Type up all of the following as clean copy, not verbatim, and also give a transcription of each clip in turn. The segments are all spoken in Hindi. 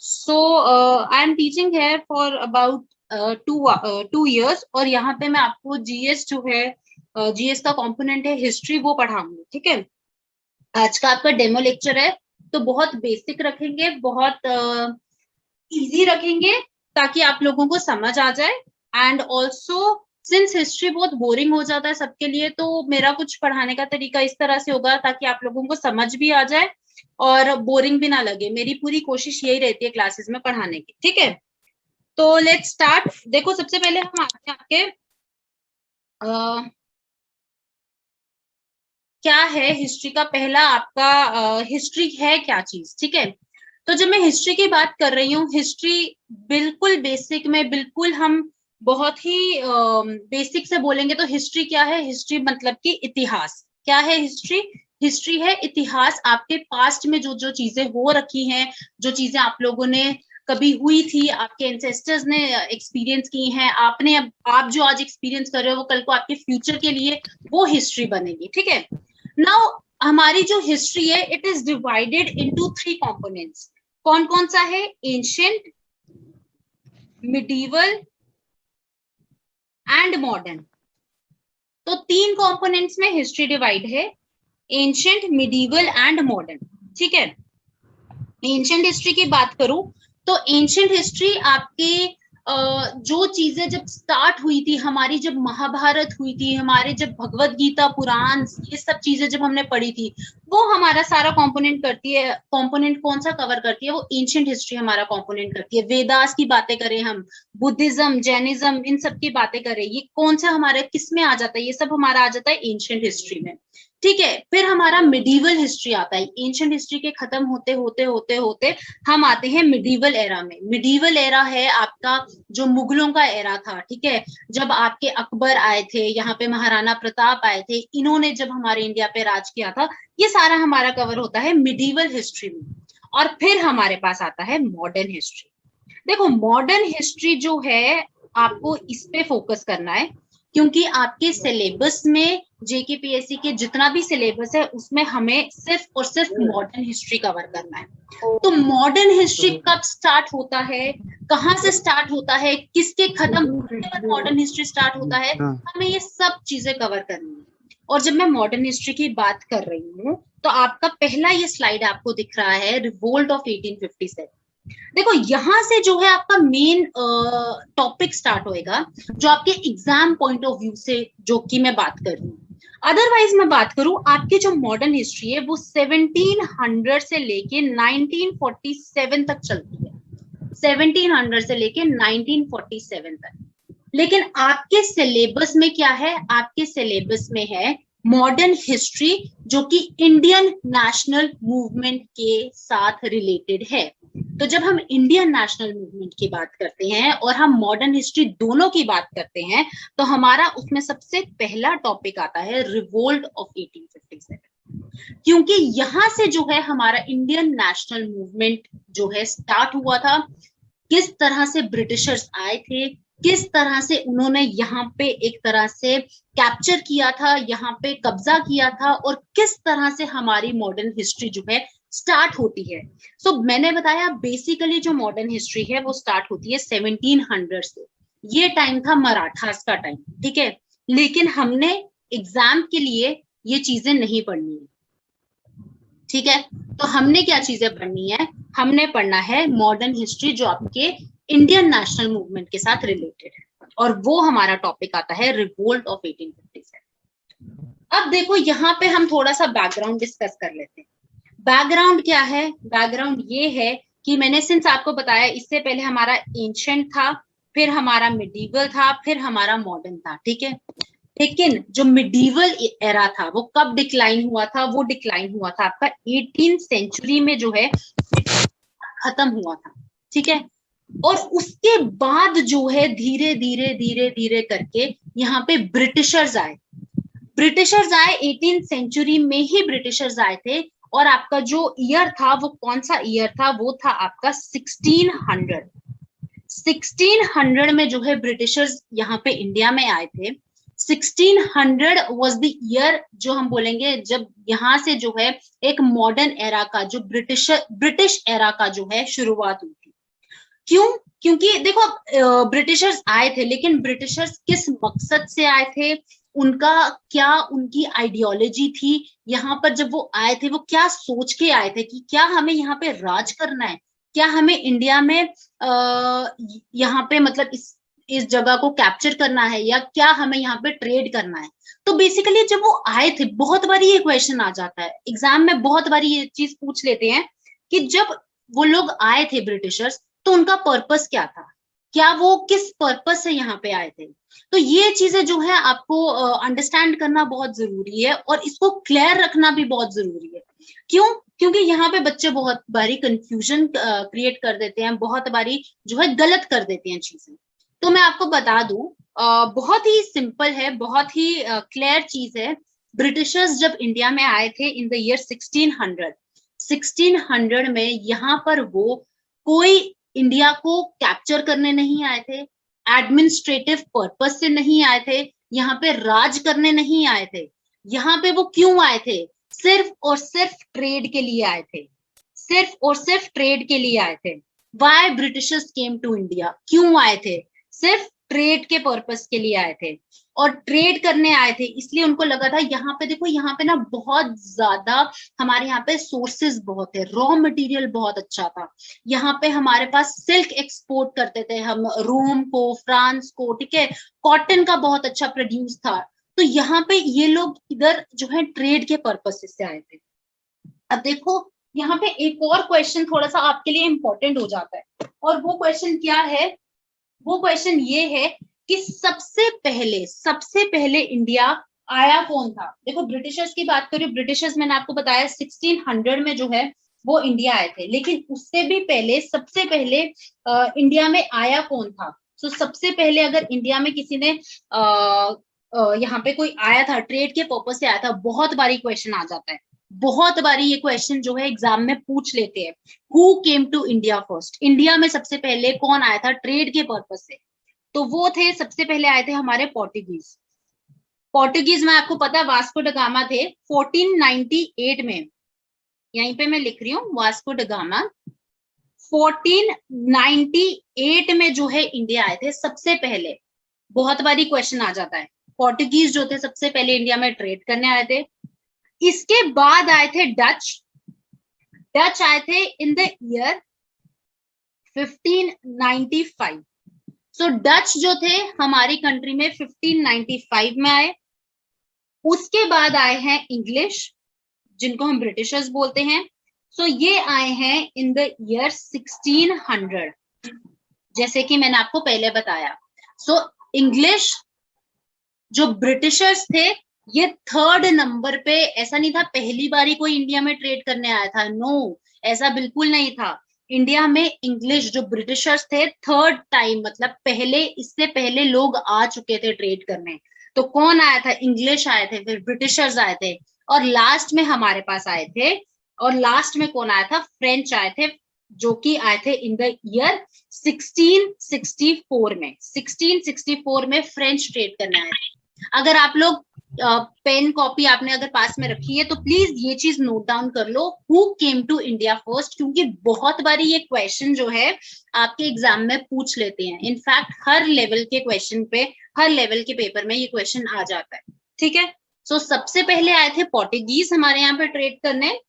सो आई एम टीचिंग है फॉर अबाउट 2 years, और यहाँ पे मैं आपको जीएस जो है, जीएस का कंपोनेंट है हिस्ट्री, वो पढ़ाऊंगी। ठीक है, आज का आपका डेमो लेक्चर है, तो बहुत बेसिक रखेंगे, बहुत इजी रखेंगे, ताकि आप लोगों को समझ आ जाए। एंड ऑल्सो सिंस हिस्ट्री बहुत बोरिंग हो जाता है सबके लिए, तो मेरा कुछ पढ़ाने का तरीका इस तरह से होगा ताकि आप लोगों को समझ भी आ जाए और बोरिंग भी ना लगे। मेरी पूरी कोशिश यही रहती है क्लासेस में पढ़ाने की। ठीक है, तो लेट्स स्टार्ट। देखो, सबसे पहले हम आते हैं आपके क्या है हिस्ट्री का पहला आपका हिस्ट्री है क्या चीज। ठीक है, तो जब मैं हिस्ट्री की बात कर रही हूँ, हिस्ट्री बिल्कुल बेसिक में, बिल्कुल हम बहुत ही बेसिक से बोलेंगे तो हिस्ट्री क्या है? हिस्ट्री मतलब कि इतिहास। क्या है हिस्ट्री? हिस्ट्री है इतिहास, आपके पास्ट में जो जो चीजें हो रखी हैं, जो चीजें आप लोगों ने कभी हुई थी, आपके एंसेस्टर्स ने एक्सपीरियंस की हैं, आपने आप जो आज एक्सपीरियंस कर रहे हो वो कल को आपके फ्यूचर के लिए वो हिस्ट्री बनेगी। ठीक है, नाउ हमारी जो हिस्ट्री है, it is divided into 3 components. कौन कौन सा है? Ancient, medieval and modern. तो 3 कंपोनेंट्स में हिस्ट्री डिवाइड है, एंशिएंट, मिडीवल एंड मॉडर्न। ठीक है, एंशिएंट हिस्ट्री की बात करूं तो एंशिएंट हिस्ट्री आपके जो चीजें जब स्टार्ट हुई थी हमारी, जब महाभारत हुई थी हमारे, जब भगवत गीता, पुराण, ये सब चीजें जब हमने पढ़ी थी, वो हमारा सारा कंपोनेंट करती है। कंपोनेंट कौन सा कवर करती है? वो एंशिएंट हिस्ट्री हमारा कंपोनेंट करती है। वेदास की बातें करें हम, बुद्धिज्म, जैनिज्म, इन सब की बातें करें, ये कौन सा हमारे किस में आ जाता है? ये सब हमारा आ जाता है एंशिएंट हिस्ट्री में। ठीक है, फिर हमारा मिडीवल हिस्ट्री आता है। एंशिएंट हिस्ट्री के खत्म होते होते होते होते हम आते हैं मिडीवल एरा में। मिडीवल एरा है आपका जो मुगलों का एरा था। ठीक है, जब आपके अकबर आए थे, यहाँ पे महाराणा प्रताप आए थे, इन्होंने जब हमारे इंडिया पे राज किया था, ये सारा हमारा कवर होता है मिडीवल हिस्ट्री में। और फिर हमारे पास आता है मॉडर्न हिस्ट्री। देखो, मॉडर्न हिस्ट्री जो है आपको इस पे फोकस करना है, क्योंकि आपके सिलेबस में, जेकेपीएससी के जितना भी सिलेबस है उसमें हमें सिर्फ और सिर्फ मॉडर्न हिस्ट्री कवर करना है। तो मॉडर्न हिस्ट्री कब स्टार्ट होता है, कहाँ से स्टार्ट होता है, किसके खत्म होने के बाद मॉडर्न हिस्ट्री स्टार्ट होता है, हमें ये सब चीजें कवर करनी है। और जब मैं मॉडर्न हिस्ट्री की बात कर रही हूँ, तो आपका पहला ये स्लाइड आपको दिख रहा है, रिवोल्ट ऑफ 1857। देखो, यहां से जो है आपका मेन टॉपिक स्टार्ट होएगा, जो आपके एग्जाम पॉइंट ऑफ व्यू से जो कि मैं बात कर रही हूँ। अदरवाइज मैं बात करूं, आपकी जो मॉडर्न हिस्ट्री है वो 1700 से लेके 1947 तक चलती है। 1700 से लेके 1947 तक। लेकिन आपके सिलेबस में क्या है? आपके सिलेबस में है मॉडर्न हिस्ट्री, जो कि इंडियन नेशनल मूवमेंट के साथ रिलेटेड है। तो जब हम इंडियन नेशनल मूवमेंट की बात करते हैं और हम मॉडर्न हिस्ट्री दोनों की बात करते हैं, तो हमारा उसमें सबसे पहला टॉपिक आता है रिवोल्ट ऑफ 1857। क्योंकि यहां से जो है हमारा इंडियन नेशनल मूवमेंट जो है स्टार्ट हुआ था। किस तरह से ब्रिटिशर्स आए थे, किस तरह से उन्होंने यहाँ पे एक तरह से कैप्चर किया था, यहाँ पे कब्जा किया था, और किस तरह से हमारी मॉडर्न हिस्ट्री जो है स्टार्ट होती है। सो मैंने बताया बेसिकली जो मॉडर्न हिस्ट्री है वो स्टार्ट होती है 1700 से। ये टाइम था मराठास का टाइम। ठीक है, लेकिन हमने एग्जाम के लिए ये चीजें नहीं पढ़नी है। ठीक है, तो हमने क्या चीजें पढ़नी है? हमने पढ़ना है मॉडर्न हिस्ट्री, जो आपके इंडियन नेशनल मूवमेंट के साथ रिलेटेड है, और वो हमारा टॉपिक आता है रिवोल्ट ऑफ 1857। अब देखो, यहाँ पे हम थोड़ा सा बैकग्राउंड डिस्कस कर लेते हैं। बैकग्राउंड क्या है? बैकग्राउंड ये है कि मैंने सिंस आपको बताया, इससे पहले हमारा एंशिएंट था, फिर हमारा मिडीवल था, फिर हमारा मॉडर्न था। ठीक है, लेकिन जो मिडीवल एरा था वो कब डिक्लाइन हुआ था? वो डिक्लाइन हुआ था आपका 18th सेंचुरी में जो है खत्म हुआ था। ठीक है, और उसके बाद जो है धीरे धीरे धीरे धीरे करके यहाँ पे ब्रिटिशर्स आए। ब्रिटिशर्स आए 18th सेंचुरी में ही ब्रिटिशर्स आए थे। और आपका जो ईयर था वो कौन सा ईयर था? वो था आपका 1600। 1600 में जो है ब्रिटिशर्स यहाँ पे इंडिया में आए थे। 1600 was the year जो हम बोलेंगे जब यहाँ से जो है एक मॉडर्न एरा का, जो ब्रिटिश एरा का जो है शुरुआत हुई थी। क्यों? क्योंकि देखो ब्रिटिशर्स आए थे, लेकिन ब्रिटिशर्स किस मकसद से आए थे, उनका क्या, उनकी आइडियोलॉजी थी यहाँ पर जब वो आए थे, वो क्या सोच के आए थे कि क्या हमें यहाँ पे राज करना है, क्या हमें इंडिया में यहाँ पे मतलब इस जगह को कैप्चर करना है, या क्या हमें यहाँ पे ट्रेड करना है। तो बेसिकली जब वो आए थे, बहुत बारी ये क्वेश्चन आ जाता है एग्जाम में, बहुत बारी ये चीज पूछ लेते हैं कि जब वो लोग आए थे ब्रिटिशर्स, तो उनका पर्पस क्या था, क्या वो किस पर्पस से यहाँ पे आए थे। तो ये चीजें जो है आपको अंडरस्टैंड करना बहुत जरूरी है, और इसको क्लियर रखना भी बहुत जरूरी है। क्यों? क्योंकि यहाँ पे बच्चे बहुत बारी कंफ्यूजन क्रिएट कर देते हैं, बहुत बारी जो है गलत कर देते हैं चीजें। तो मैं आपको बता दूं, बहुत ही सिंपल है, बहुत ही क्लियर चीज है। ब्रिटिशर्स जब इंडिया में आए थे इन द ईयर 1600 में, यहाँ पर वो कोई इंडिया को कैप्चर करने नहीं आए थे, एडमिनिस्ट्रेटिव पर्पस से नहीं आए थे, यहाँ पे राज करने नहीं आए थे। यहाँ पे वो क्यों आए थे? सिर्फ और सिर्फ ट्रेड के लिए आए थे, सिर्फ और सिर्फ ट्रेड के लिए आए थे। Why Britishers came to India, क्यों आए थे? सिर्फ ट्रेड के पर्पस के लिए आए थे, और ट्रेड करने आए थे इसलिए उनको लगा था यहाँ पे, देखो यहाँ पे ना बहुत ज्यादा हमारे यहाँ पे सोर्सेज बहुत है, रॉ मटेरियल बहुत अच्छा था, यहाँ पे हमारे पास सिल्क एक्सपोर्ट करते थे हम, रोम को, फ्रांस को, ठीक है, कॉटन का बहुत अच्छा प्रोड्यूस था। तो यहाँ पे ये लोग इधर जो है ट्रेड के पर्पस से आए थे। अब देखो यहाँ पे एक और क्वेश्चन थोड़ा सा आपके लिए इंपॉर्टेंट हो जाता है, और वो क्वेश्चन क्या है? वो क्वेश्चन ये है कि सबसे पहले इंडिया आया कौन था। देखो ब्रिटिशर्स की बात करें, ब्रिटिशर्स मैंने आपको बताया 1600 में जो है वो इंडिया आए थे, लेकिन उससे भी पहले सबसे पहले इंडिया में आया कौन था। तो सबसे पहले अगर इंडिया में किसी ने यहाँ पे कोई आया था ट्रेड के पर्पज से आया था, बहुत बारी क्वेश्चन आ जाता है, बहुत बारी ये क्वेश्चन जो है एग्जाम में पूछ लेते हैं, who came to India first, India में सबसे पहले कौन आया था ट्रेड के पर्पज से। तो वो थे, सबसे पहले आए थे हमारे पोर्टुगीज। पोर्टुगीज में आपको पता है वास्को ड गामा थे 1498 में, यहीं पे मैं लिख रही हूँ वास्को ड गामा 1498 में जो है इंडिया आए थे सबसे पहले। बहुत बारी क्वेश्चन आ जाता है, पोर्टुगीज जो थे सबसे पहले इंडिया में ट्रेड करने आए थे। इसके बाद आए थे डच। डच आए थे in the year 1595। So Dutch जो थे हमारी कंट्री में 1595 में आए। उसके बाद आए हैं इंग्लिश, जिनको हम ब्रिटिशर्स बोलते हैं। सो ये आए हैं इन द ईयर 1600, जैसे कि मैंने आपको पहले बताया। सो इंग्लिश जो ब्रिटिशर्स थे ये थर्ड नंबर पे, ऐसा नहीं था पहली बारी कोई इंडिया में ट्रेड करने आया था, नो, ऐसा बिल्कुल नहीं था। इंडिया में इंग्लिश जो ब्रिटिशर्स थे थर्ड टाइम, मतलब पहले, इससे पहले लोग आ चुके थे ट्रेड करने। तो कौन आया था? इंग्लिश आए थे, फिर ब्रिटिशर्स आए थे, और लास्ट में हमारे पास आए थे, और लास्ट में कौन आया था? फ्रेंच आए थे, जो कि आए थे इन द ईयर 1664 में। 1664 में फ्रेंच ट्रेड करने आए थे। अगर आप लोग पेन कॉपी आपने अगर पास में रखी है तो प्लीज ये चीज नोट डाउन कर लो, who came to India first, क्योंकि बहुत बारी ये क्वेश्चन जो है आपके एग्जाम में पूछ लेते हैं। इनफैक्ट हर लेवल के क्वेश्चन पे, हर लेवल के पेपर में ये क्वेश्चन आ जाता है, ठीक है। सो सबसे पहले आए थे पोर्टुगीज हमारे यहाँ पे ट्रेड करने,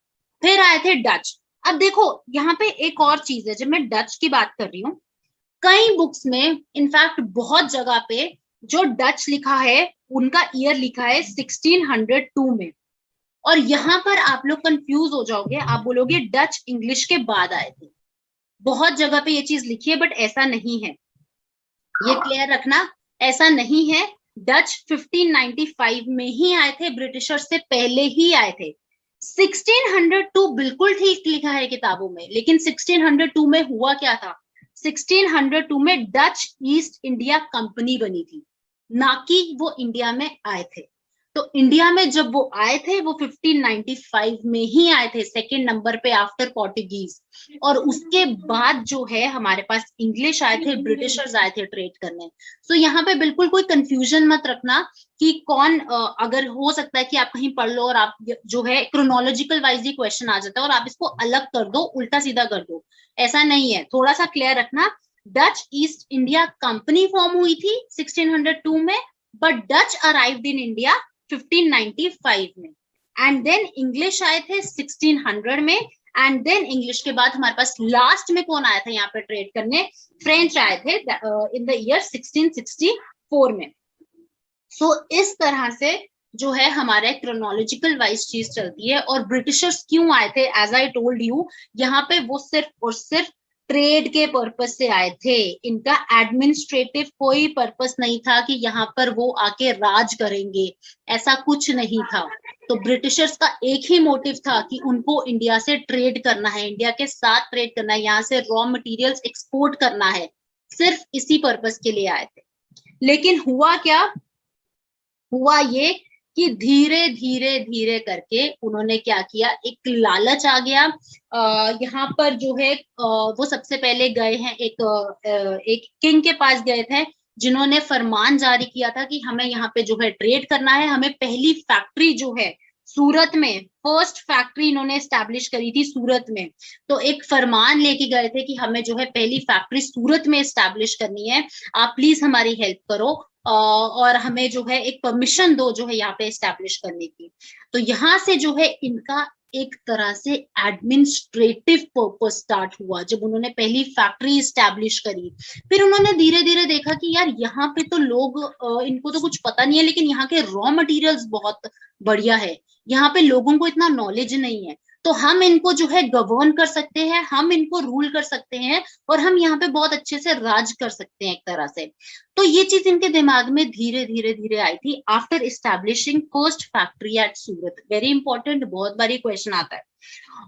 फिर आए थे डच। अब देखो यहाँ पे एक और चीज है, जब मैं डच की बात कर रही हूँ, कई बुक्स में, इनफैक्ट बहुत जगह पे जो डच लिखा है उनका ईयर लिखा है 1602 में, और यहाँ पर आप लोग कंफ्यूज हो जाओगे, आप बोलोगे डच इंग्लिश के बाद आए थे। बहुत जगह पे ये चीज लिखी है, बट ऐसा नहीं है, ये क्लियर रखना, ऐसा नहीं है। डच 1595 में ही आए थे, ब्रिटिशर से पहले ही आए थे। 1602 बिल्कुल ठीक लिखा है किताबों में, लेकिन 1602 में हुआ क्या था? 1602 में डच ईस्ट इंडिया कंपनी बनी थी, ना कि वो इंडिया में आए थे। तो इंडिया में जब वो आए थे वो 1595 में ही आए थे, सेकंड नंबर पे आफ्टर पोर्टुगीज। और उसके बाद जो है हमारे पास इंग्लिश आए थे, ब्रिटिशर्स आए थे ट्रेड करने। सो यहाँ पे बिल्कुल कोई कंफ्यूजन मत रखना कि कौन, अगर हो सकता है कि आप कहीं पढ़ लो और आप जो है क्रोनोलॉजिकल वाइज ही क्वेश्चन आ जाता है और आप इसको अलग कर दो, उल्टा सीधा कर दो, ऐसा नहीं है, थोड़ा सा क्लियर रखना। Dutch east India company form हुई थी 1602 में, but Dutch arrived in India 1595 में, एंड देन इंग्लिश आए थे 1600 में, एंड देन इंग्लिश के बाद हमारे पास लास्ट में कौन आया था यहाँ पे ट्रेड करने, फ्रेंच आए थे इन द ईयर 1664 में। सो इस तरह से जो है हमारे क्रोनोलॉजिकल वाइज चीज चलती है। और ब्रिटिशर्स क्यों आए थे, एज आई टोल्ड यू, यहाँ पे वो सिर्फ और सिर्फ ट्रेड के पर्पस से आए थे। इनका एडमिनिस्ट्रेटिव कोई पर्पस नहीं था कि यहाँ पर वो आके राज करेंगे, ऐसा कुछ नहीं था। तो ब्रिटिशर्स का एक ही मोटिव था कि उनको इंडिया से ट्रेड करना है, इंडिया के साथ ट्रेड करना है, यहाँ से रॉ मटेरियल्स एक्सपोर्ट करना है, सिर्फ इसी पर्पस के लिए आए थे। लेकिन हुआ क्या, हुआ ये कि धीरे धीरे धीरे करके उन्होंने क्या किया, एक लालच आ गया। यहाँ पर जो है वो सबसे पहले गए हैं एक किंग के पास गए थे, जिन्होंने फरमान जारी किया था कि हमें यहाँ पे जो है ट्रेड करना है, हमें पहली फैक्ट्री जो है सूरत में, फर्स्ट फैक्ट्री इन्होंने एस्टैब्लिश करी थी सूरत में। तो एक फरमान लेके गए थे कि हमें जो है पहली फैक्ट्री सूरत में एस्टैब्लिश करनी है, आप प्लीज हमारी हेल्प करो और हमें जो है एक परमिशन दो जो है यहाँ पे एस्टैब्लिश करने की। तो यहाँ से जो है इनका एक तरह से एडमिनिस्ट्रेटिव पर्पस स्टार्ट हुआ जब उन्होंने पहली फैक्ट्री एस्टैब्लिश करी। फिर उन्होंने धीरे धीरे देखा कि यार यहाँ पे तो लोग इनको तो कुछ पता नहीं है, लेकिन यहाँ के रॉ मटेरियल्स बहुत बढ़िया है, यहाँ पे लोगों को इतना नॉलेज नहीं है, तो हम इनको जो है गवर्न कर सकते हैं, हम इनको रूल कर सकते हैं, और हम यहाँ पे बहुत अच्छे से राज कर सकते हैं एक तरह से। तो ये चीज इनके दिमाग में धीरे धीरे धीरे आई थी after establishing first factory eight सूरत। वेरी इंपॉर्टेंट, बहुत बारी क्वेश्चन आता है।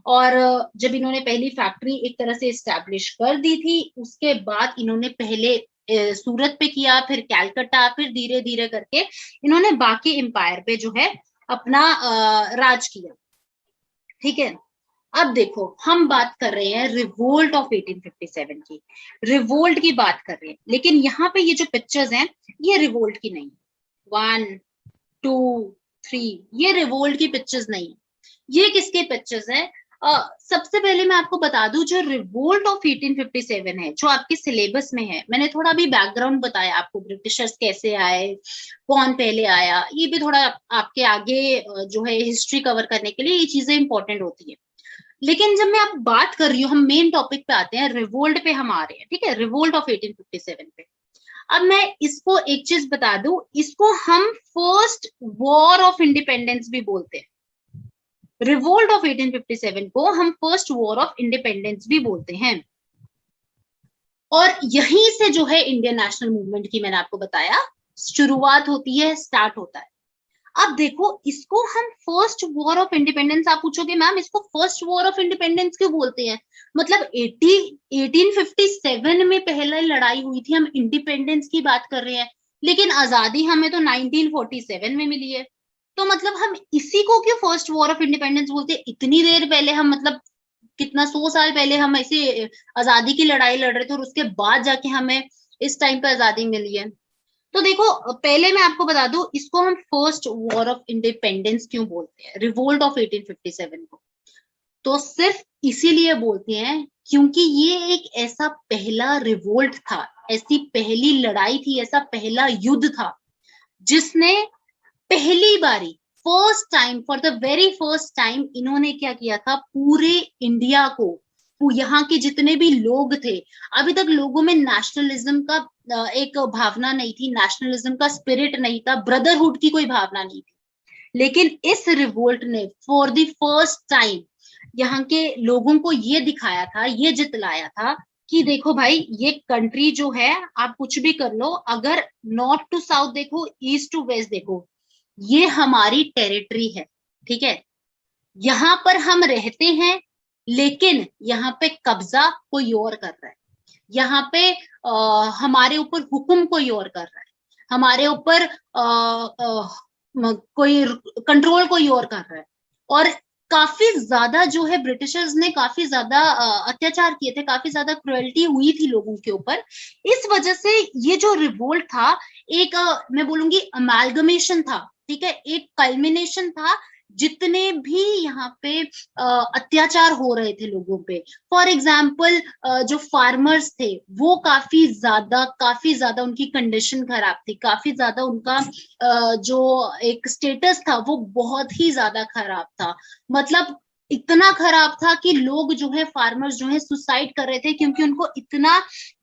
और जब इन्होंने पहली फैक्ट्री एक तरह से एस्टैब्लिश कर दी थी, उसके बाद इन्होंने पहले सूरत पे किया, फिर कैलकाटा, फिर धीरे धीरे करके इन्होंने बाकी एम्पायर पे जो है अपना राज किया। ठीक है, अब देखो हम बात कर रहे हैं रिवोल्ट ऑफ 1857 की, रिवोल्ट की बात कर रहे हैं, लेकिन यहाँ पे ये जो पिक्चर्स हैं ये रिवोल्ट की नहीं, 1 2 3, ये रिवोल्ट की पिक्चर्स नहीं, ये किसके पिक्चर्स है? सबसे पहले मैं आपको बता दूं, जो रिवोल्ट ऑफ 1857 है जो आपके सिलेबस में है, मैंने थोड़ा भी बैकग्राउंड बताया आपको, ब्रिटिशर्स कैसे आए, कौन पहले आया, ये भी थोड़ा आपके आगे जो है हिस्ट्री कवर करने के लिए ये चीजें इंपॉर्टेंट होती है। लेकिन जब मैं आप बात कर रही हूँ, हम मेन टॉपिक पे आते हैं, रिवोल्ट पे हम आ रहे हैं, ठीक है, रिवोल्ट ऑफ 1857 पे। अब मैं इसको एक चीज बता दूं, इसको हम फर्स्ट वॉर ऑफ इंडिपेंडेंस भी बोलते हैं। रिवोल्ट ऑफ 1857 को हम फर्स्ट वॉर ऑफ इंडिपेंडेंस भी बोलते हैं। और यहीं से जो है इंडियन नेशनल मूवमेंट की, मैंने आपको बताया, शुरुआत होती है, स्टार्ट होता है। अब देखो, इसको हम फर्स्ट वॉर ऑफ इंडिपेंडेंस, आप पूछोगे मैम इसको फर्स्ट वॉर ऑफ इंडिपेंडेंस क्यों बोलते हैं? मतलब 1857 में पहले लड़ाई हुई थी, हम इंडिपेंडेंस की बात कर रहे हैं, लेकिन आजादी हमें तो 1947 में मिली है। तो मतलब हम इसी को क्यों फर्स्ट वॉर ऑफ इंडिपेंडेंस बोलते हैं? इतनी देर पहले हम, मतलब कितना 100 साल पहले हम ऐसे आजादी की लड़ाई लड़ रहे थे, और उसके बाद जाके हमें इस टाइम पे आजादी मिली है। तो देखो, पहले मैं आपको बता दूं, इसको हम फर्स्ट वॉर ऑफ इंडिपेंडेंस क्यों बोलते हैं, रिवोल्ट ऑफ 1857 को? तो सिर्फ इसीलिए बोलते हैं क्योंकि ये एक ऐसा पहला रिवोल्ट था, ऐसी पहली लड़ाई थी, ऐसा पहला युद्ध था जिसने पहली बारी, first time, for the very first time, इन्होंने क्या किया था, पूरे इंडिया को, यहाँ के जितने भी लोग थे, अभी तक लोगों में नेशनलिज्म का एक भावना नहीं थी, नेशनलिज्म का स्पिरिट नहीं था, ब्रदरहुड की कोई भावना नहीं थी, लेकिन इस रिवोल्ट ने फॉर द फर्स्ट टाइम यहाँ के लोगों को ये दिखाया था, ये जितलाया था कि देखो भाई, ये कंट्री जो है, आप कुछ भी कर लो, अगर नॉर्थ टू साउथ देखो, ईस्ट टू वेस्ट देखो, ये हमारी टेरिटरी है, ठीक है, यहाँ पर हम रहते हैं, लेकिन यहाँ पे कब्जा कोई और कर रहा है, यहाँ पे हमारे ऊपर हुक्म कोई और कर रहा है, हमारे ऊपर कोई कंट्रोल कोई और कर रहा है। और काफी ज्यादा जो है ब्रिटिशर्स ने काफी ज्यादा अत्याचार किए थे, काफी ज्यादा क्रुएल्टी हुई थी लोगों के ऊपर। इस वजह से ये जो रिवोल्ट था, एक मैं बोलूंगी अमालगमेशन था, ठीक है, एक कल्मिनेशन था जितने भी यहाँ पे अत्याचार हो रहे थे लोगों पे, फॉर एग्जाम्पल जो फार्मर्स थे वो काफी ज्यादा उनकी कंडीशन खराब थी, काफी ज्यादा उनका जो एक स्टेटस था वो बहुत ही ज्यादा खराब था। मतलब इतना खराब था कि लोग जो है, फार्मर्स जो है, सुसाइड कर रहे थे क्योंकि उनको इतना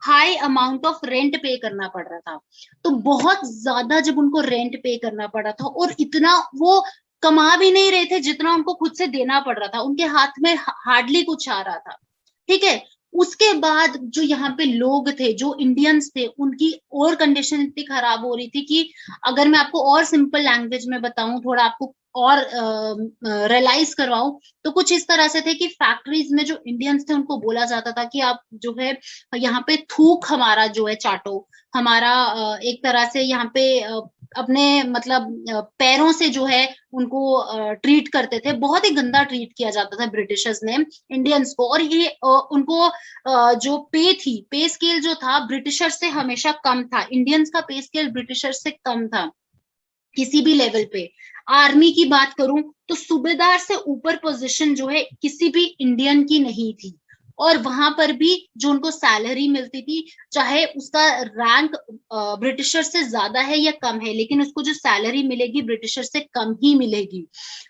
हाई अमाउंट ऑफ रेंट पे करना पड़ रहा था। तो बहुत ज्यादा जब उनको रेंट पे करना पड़ा था और इतना वो कमा भी नहीं रहे थे जितना उनको खुद से देना पड़ रहा था, उनके हाथ में हार्डली कुछ आ रहा था। ठीक है, उसके बाद जो यहाँ पे लोग थे, जो इंडियंस थे, उनकी और कंडीशन इतनी खराब हो रही थी कि अगर मैं आपको और सिंपल लैंग्वेज में बताऊं, थोड़ा आपको और रियलाइज करवाऊं, तो कुछ इस तरह से थे कि फैक्ट्रीज में जो इंडियंस थे उनको बोला जाता था कि आप जो है यहाँ पे थूक हमारा जो है चाटो, हमारा एक तरह से यहाँ पे अपने मतलब पैरों से जो है उनको ट्रीट करते थे, बहुत ही गंदा ट्रीट किया जाता था ब्रिटिशर्स ने इंडियंस को। और ये उनको जो पे थी, पे स्केल जो था ब्रिटिशर से हमेशा कम था, इंडियंस का पे स्केल ब्रिटिशर से कम था किसी भी लेवल पे। आर्मी की बात करूं तो सूबेदार से ऊपर पोजीशन जो है किसी भी इंडियन की नहीं थी, और वहां पर भी जो उनको सैलरी मिलती थी, चाहे उसका रैंक ब्रिटिशर से ज्यादा है या कम है, लेकिन उसको जो सैलरी मिलेगी ब्रिटिशर से कम ही मिलेगी।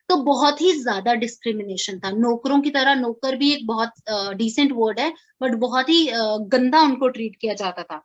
तो बहुत ही ज्यादा डिस्क्रिमिनेशन था। नौकरों की तरह, नौकर भी एक बहुत डिसेंट वर्ड है, बट बहुत ही गंदा उनको ट्रीट किया जाता था।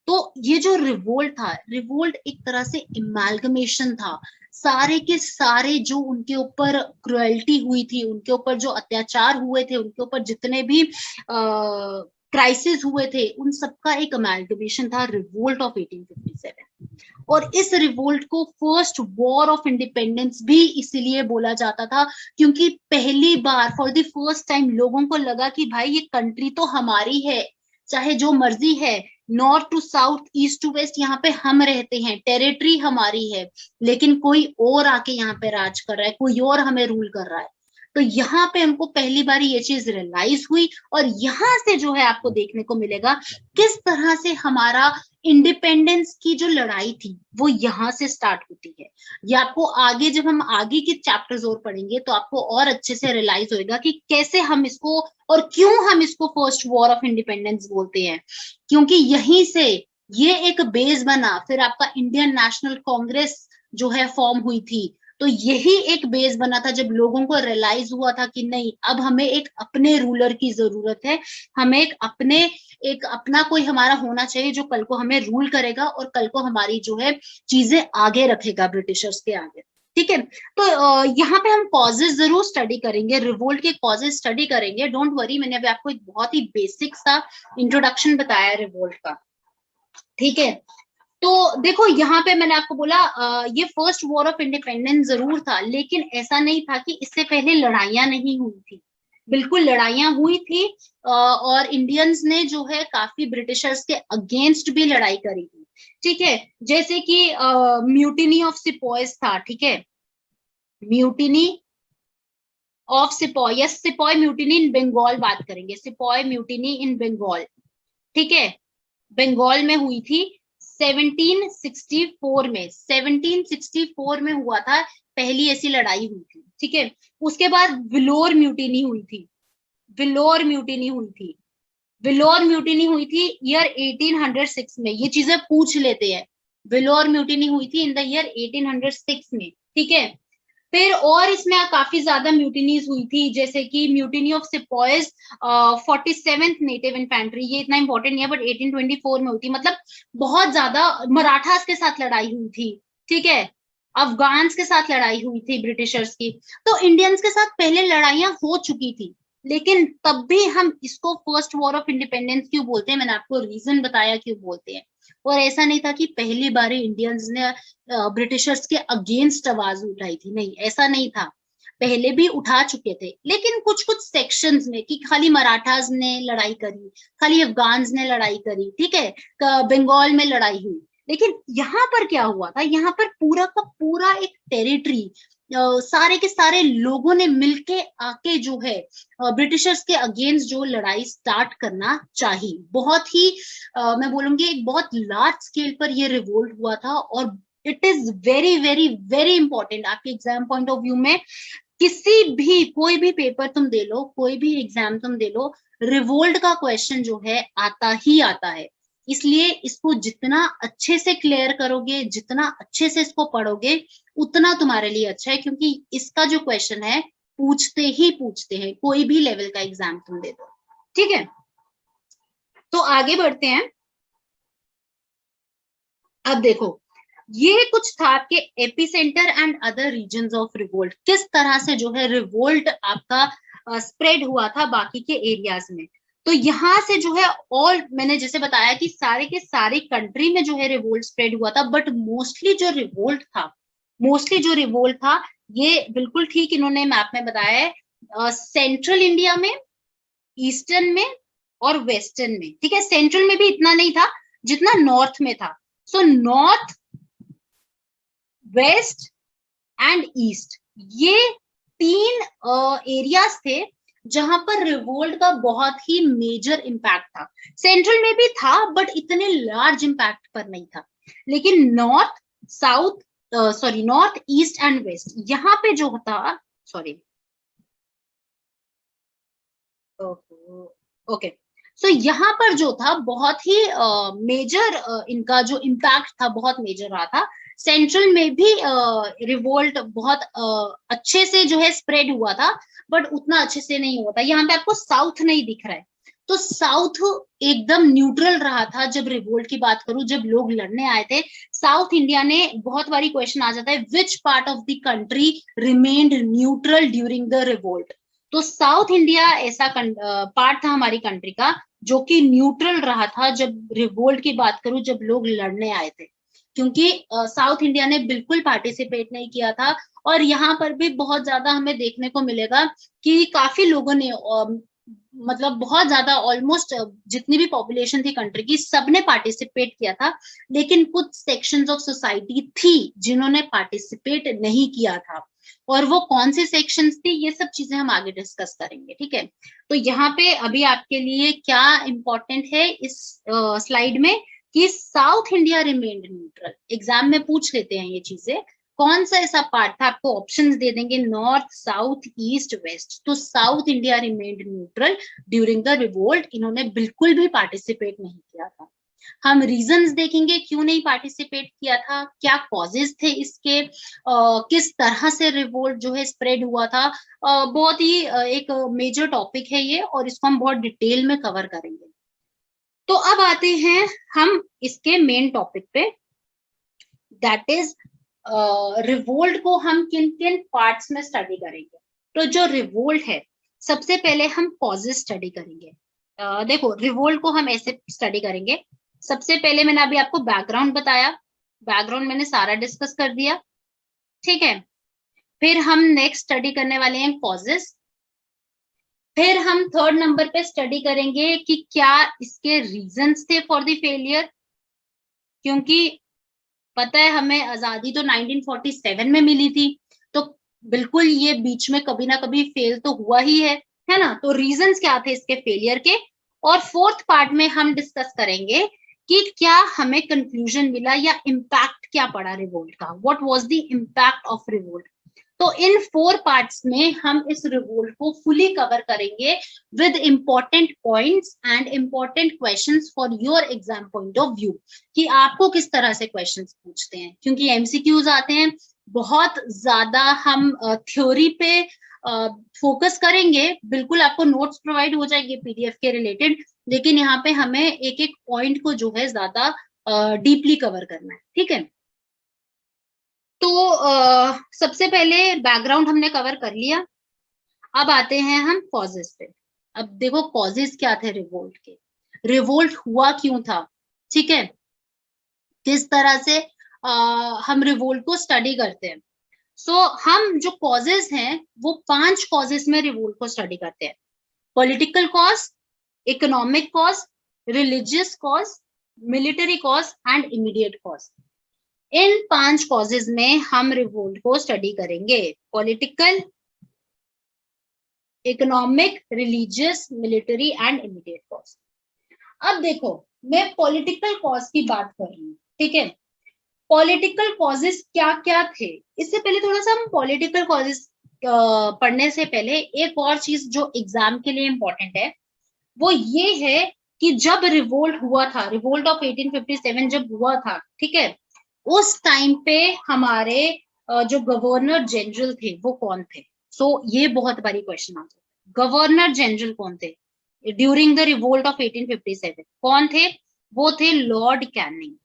तो ये जो रिवोल्ट था, रिवोल्ट एक तरह से इमैल्गमेशन था, सारे के सारे जो उनके ऊपर क्रुएल्टी हुई थी, उनके ऊपर जो अत्याचार हुए थे, उनके ऊपर जितने भी क्राइसिस हुए थे, उन सबका एक अमेल्गमेशन था रिवोल्ट ऑफ 1857। और इस रिवोल्ट को फर्स्ट वॉर ऑफ इंडिपेंडेंस भी इसीलिए बोला जाता था, क्योंकि पहली बार फॉर द फर्स्ट टाइम लोगों को लगा कि भाई ये कंट्री तो हमारी है, चाहे जो मर्जी है, north to south, east to west, यहाँ पे हम रहते हैं, टेरिटरी हमारी है, लेकिन कोई और आके यहाँ पे राज कर रहा है, कोई और हमें रूल कर रहा है। तो यहाँ पे हमको पहली बार ये चीज रियलाइज हुई, और यहाँ से जो है आपको देखने को मिलेगा किस तरह से हमारा इंडिपेंडेंस की जो लड़ाई थी वो यहाँ से स्टार्ट होती है। ये आपको आगे, जब हम आगे के चैप्टर्स और पढ़ेंगे, तो आपको और अच्छे से रियलाइज होएगा कि कैसे हम इसको, और क्यों हम इसको फर्स्ट वॉर ऑफ इंडिपेंडेंस बोलते हैं। क्योंकि यहीं से ये एक बेस बना, फिर आपका इंडियन नेशनल कांग्रेस जो है फॉर्म हुई थी। तो यही एक बेस बना था जब लोगों को रियलाइज हुआ था कि नहीं, अब हमें एक अपने रूलर की जरूरत है, हमें एक अपना कोई हमारा होना चाहिए जो कल को हमें रूल करेगा और कल को हमारी जो है चीजें आगे रखेगा ब्रिटिशर्स के आगे। ठीक है, तो यहाँ पे हम कॉजेज जरूर स्टडी करेंगे, रिवोल्ट के कॉजेज स्टडी करेंगे, डोंट वरी। मैंने अभी आपको एक बहुत ही बेसिक सा इंट्रोडक्शन बताया रिवोल्ट का। ठीक है, तो देखो यहाँ पे मैंने आपको बोला ये फर्स्ट वॉर ऑफ इंडिपेंडेंस जरूर था, लेकिन ऐसा नहीं था कि इससे पहले लड़ाइयां नहीं हुई थी। बिल्कुल लड़ाइयां हुई थी, और इंडियंस ने जो है काफी ब्रिटिशर्स के अगेंस्ट भी लड़ाई करी थी। ठीक है, जैसे कि म्यूटिनी ऑफ सिपॉयज था। ठीक है, mutiny of sepoy, yes, sepoy mutiny in Bengal बात करेंगे, सिपॉय म्यूटिनी इन बंगाल। ठीक है, बंगाल में हुई थी 1764 में, 1764 में हुआ था, पहली ऐसी लड़ाई हुई थी। ठीक है, उसके बाद विलोर म्यूटिनी हुई थी, विलोर म्यूटिनी हुई थी, विलोर म्यूटिनी हुई थी ईयर 1806 में। ये चीजें पूछ लेते हैं, विलोर म्यूटिनी हुई थी इन द ईयर 1806 में। ठीक है, फिर और इसमें काफी ज्यादा म्यूटिनीज हुई थी, जैसे कि mutiny of sepoys 47th native infantry, ये इतना इंपॉर्टेंट नहीं है, बट 1824 में हुई थी। मतलब बहुत ज्यादा मराठास के साथ लड़ाई हुई थी। ठीक है, अफगान्स के साथ लड़ाई हुई थी ब्रिटिशर्स की। तो इंडियंस के साथ पहले लड़ाइयां हो चुकी थी, लेकिन तब भी हम इसको फर्स्ट वॉर ऑफ इंडिपेंडेंस क्यों बोलते हैं, मैंने आपको रीजन बताया क्यों बोलते हैं। और ऐसा नहीं था कि पहली बार इंडियंस ने ब्रिटिशर्स के अगेंस्ट आवाज उठाई थी, नहीं, ऐसा नहीं था, पहले भी उठा चुके थे, लेकिन कुछ कुछ सेक्शंस में, कि खाली मराठास ने लड़ाई करी, खाली अफगान्स ने लड़ाई करी। ठीक है, बंगाल में लड़ाई हुई, लेकिन यहाँ पर क्या हुआ था, यहाँ पर पूरा का पूरा एक टेरिटरी, सारे के सारे लोगों ने मिलके आके जो है ब्रिटिशर्स के अगेंस्ट जो लड़ाई स्टार्ट करना चाहिए। बहुत ही मैं बोलूंगी एक बहुत लार्ज स्केल पर ये रिवोल्ट हुआ था, और it is very very very important आपके एग्जाम पॉइंट ऑफ व्यू में किसी भी कोई भी पेपर तुम दे लो, कोई भी एग्जाम तुम दे लो, रिवोल्ट का क्वेश्चन जो है आता ही आता है। इसलिए इसको जितना अच्छे से क्लियर करोगे, जितना अच्छे से इसको पढ़ोगे, उतना तुम्हारे लिए अच्छा है, क्योंकि इसका जो क्वेश्चन है पूछते ही पूछते हैं, कोई भी लेवल का एग्जाम तुम दे दो। ठीक है, तो आगे बढ़ते हैं। अब देखो, ये कुछ था आपके epicentre and other reasons of revolt, किस तरह से जो है रिवोल्ट आपका स्प्रेड हुआ था बाकी के एरियाज में। तो यहाँ से जो है ऑल, मैंने जैसे बताया कि सारे के सारे कंट्री में जो है रिवोल्ट स्प्रेड हुआ था, बट मोस्टली जो रिवोल्ट था, ये बिल्कुल ठीक इन्होंने मैप में बताया है, सेंट्रल इंडिया में, ईस्टर्न में और वेस्टर्न में। ठीक है, सेंट्रल में भी इतना नहीं था जितना नॉर्थ में था। So north, west and east, ये तीन एरियाज थे जहां पर रिवोल्ट का बहुत ही मेजर इम्पैक्ट था। सेंट्रल में भी था बट इतने लार्ज इम्पैक्ट पर नहीं था, लेकिन north, south, north, east and west, यहाँ पे जो था, ओके, सो यहाँ पर जो था बहुत ही मेजर, इनका जो इम्पैक्ट था बहुत मेजर रहा था। सेंट्रल में भी रिवोल्ट बहुत अच्छे से जो है स्प्रेड हुआ था, बट उतना अच्छे से नहीं हुआ था। यहाँ पे आपको साउथ नहीं दिख रहा है, तो साउथ एकदम न्यूट्रल रहा था। जब रिवोल्ट की बात करूं, जब लोग लड़ने आए थे साउथ इंडिया ने, बहुत बारी क्वेश्चन आ जाता है which part of the country remained neutral during the revolt. तो साउथ इंडिया ऐसा पार्ट था हमारी कंट्री का जो कि न्यूट्रल रहा था जब रिवोल्ट की बात करूं, जब लोग लड़ने आए थे, क्योंकि साउथ इंडिया ने बिल्कुल पार्टिसिपेट नहीं किया था। और यहाँ पर भी बहुत ज्यादा हमें देखने को मिलेगा कि काफी लोगों ने मतलब बहुत ज्यादा, ऑलमोस्ट जितनी भी पॉपुलेशन थी कंट्री की, सबने पार्टिसिपेट किया था, लेकिन कुछ सेक्शंस ऑफ सोसाइटी थी जिन्होंने पार्टिसिपेट नहीं किया था। और वो कौन से सेक्शंस थी, ये सब चीजें हम आगे डिस्कस करेंगे। ठीक है, तो यहाँ पे अभी आपके लिए क्या इंपॉर्टेंट है इस स्लाइड में, कि south India remained neutral. Exam में पूछ लेते हैं ये चीजें, कौन सा ऐसा पार्ट था, आपको ऑप्शंस दे देंगे नॉर्थ, साउथ, ईस्ट, वेस्ट। तो south India remained neutral during the revolt, इन्होंने बिल्कुल भी पार्टिसिपेट नहीं किया था। हम रीजंस देखेंगे क्यों नहीं पार्टिसिपेट किया था, क्या कॉजेज थे इसके, किस तरह से रिवोल्ट जो है स्प्रेड हुआ था। बहुत ही एक मेजर टॉपिक है ये, और इसको हम बहुत डिटेल में कवर करेंगे। तो अब आते हैं हम इसके मेन टॉपिक पे, दैट इज रिवोल्ट को हम किन किन पार्ट्स में स्टडी करेंगे। तो जो रिवोल्ट है, सबसे पहले हम कॉजेज स्टडी करेंगे। देखो, रिवोल्ट को हम ऐसे स्टडी करेंगे, सबसे पहले मैंने अभी आपको बैकग्राउंड बताया, बैकग्राउंड मैंने सारा डिस्कस कर दिया। ठीक है, फिर हम नेक्स्ट स्टडी करने वाले हैं कॉजेस। फिर हम थर्ड नंबर पे स्टडी करेंगे कि क्या इसके रीजंस थे फॉर द फेलियर, क्योंकि पता है हमें आजादी तो 1947 में मिली थी, तो बिल्कुल ये बीच में कभी ना कभी फेल तो हुआ ही है ना। तो रीजंस क्या थे इसके फेलियर के। और फोर्थ पार्ट में हम डिस्कस करेंगे कि क्या हमें कंक्लूजन मिला या इम्पैक्ट क्या पड़ा रिवोल्ट का, what was the impact of revolt. तो इन 4 पार्ट्स में हम इस रिवोल्ट को फुली कवर करेंगे with important points and important questions for your exam point of view, कि आपको किस तरह से क्वेश्चंस पूछते हैं, क्योंकि एमसीक्यूज आते हैं बहुत ज्यादा। हम थ्योरी पे फोकस करेंगे, बिल्कुल आपको नोट्स प्रोवाइड हो जाएंगे पीडीएफ के रिलेटेड, लेकिन यहाँ पे हमें एक एक पॉइंट को जो है ज्यादा डीपली कवर करना है। ठीक है, तो सबसे पहले बैकग्राउंड हमने कवर कर लिया, अब आते हैं हम कॉजेस पे। अब देखो कॉजेस क्या थे रिवोल्ट के, रिवोल्ट हुआ क्यों था। ठीक है, किस तरह से हम रिवोल्ट को स्टडी करते हैं। सो हम जो कॉजेस हैं वो 5 कॉजेस में रिवोल्ट को स्टडी करते हैं। Political cause, economic cause, religious cause, military cause and immediate cause. In 5 causes में हम रिवोल्ट को स्टडी करेंगे, political, economic, religious, military and immediate cause. अब देखो, मैं पॉलिटिकल कॉज की बात कर रही हूँ। ठीक है, पॉलिटिकल कॉजेज क्या क्या थे, इससे पहले थोड़ा सा हम पॉलिटिकल कॉजेज पढ़ने से पहले एक और चीज जो एग्जाम के लिए इम्पोर्टेंट है वो ये है कि जब रिवोल्ट हुआ था, रिवोल्ट ऑफ 1857 जब हुआ था, ठीक है, उस टाइम पे हमारे जो गवर्नर जनरल थे वो कौन थे? सो ये बहुत बड़ी क्वेश्चन आता है, गवर्नर जनरल कौन थे ड्यूरिंग द रिवोल्ट ऑफ 1857? कौन थे? वो थे लॉर्ड कैनिंग।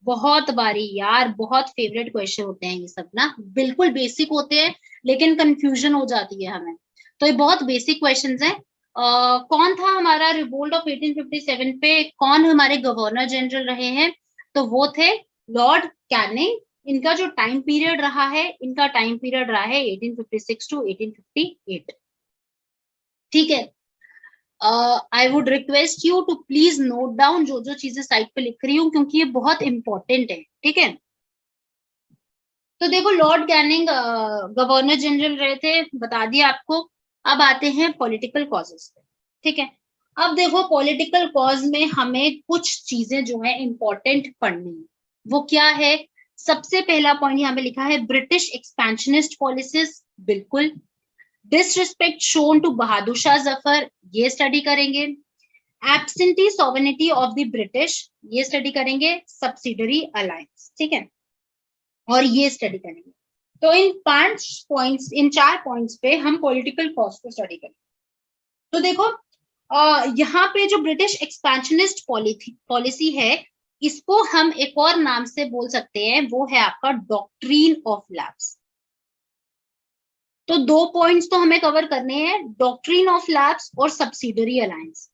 बहुत बारी यार, बहुत फेवरेट क्वेश्चन होते हैं ये सब ना, बिल्कुल बेसिक होते हैं लेकिन कंफ्यूजन हो जाती है हमें, तो ये बहुत बेसिक क्वेश्चंस हैं। कौन था हमारा रिवोल्ट ऑफ 1857 पे, कौन हमारे गवर्नर जनरल रहे हैं? तो वो थे लॉर्ड कैनिंग। इनका जो टाइम पीरियड रहा है, इनका टाइम पीरियड रहा है 1856 टू 1858। ठीक है, I would request you to please note down जो जो चीजें साइट पे लिख रही हूँ, क्योंकि ये बहुत इंपॉर्टेंट है। ठीक है, तो देखो लॉर्ड कैनिंग गवर्नर जनरल रहे थे, बता दिया आपको। अब आते हैं पॉलिटिकल कॉजेस पे। ठीक है, अब देखो पॉलिटिकल कॉज में हमें कुछ चीजें जो है इंपॉर्टेंट पढ़नी है। वो क्या है? सबसे पहला पॉइंट यहाँ पे लिखा है ब्रिटिश एक्सपेंशनिस्ट पॉलिसीज, बिल्कुल। Disrespect shown to Bahadur Shah Zafar, ये स्टडी करेंगे। Absentee sovereignty of the British, ये स्टडी करेंगे। सब्सिडरी अलायंस, ठीक है, और ये स्टडी करेंगे। तो इन 5 पॉइंट्स, इन 4 पॉइंट्स पे हम पॉलिटिकल कॉज को स्टडी करेंगे। तो देखो यहाँ पे जो ब्रिटिश एक्सपेंशनिस्ट पॉलिसी है, इसको हम एक और नाम से बोल सकते हैं, वो है आपका डॉक्ट्रीन ऑफ लैप्स। तो 2 पॉइंट्स तो हमें कवर करने हैं, डॉक्ट्रीन ऑफ लैप्स और सब्सिडरी अलायंस।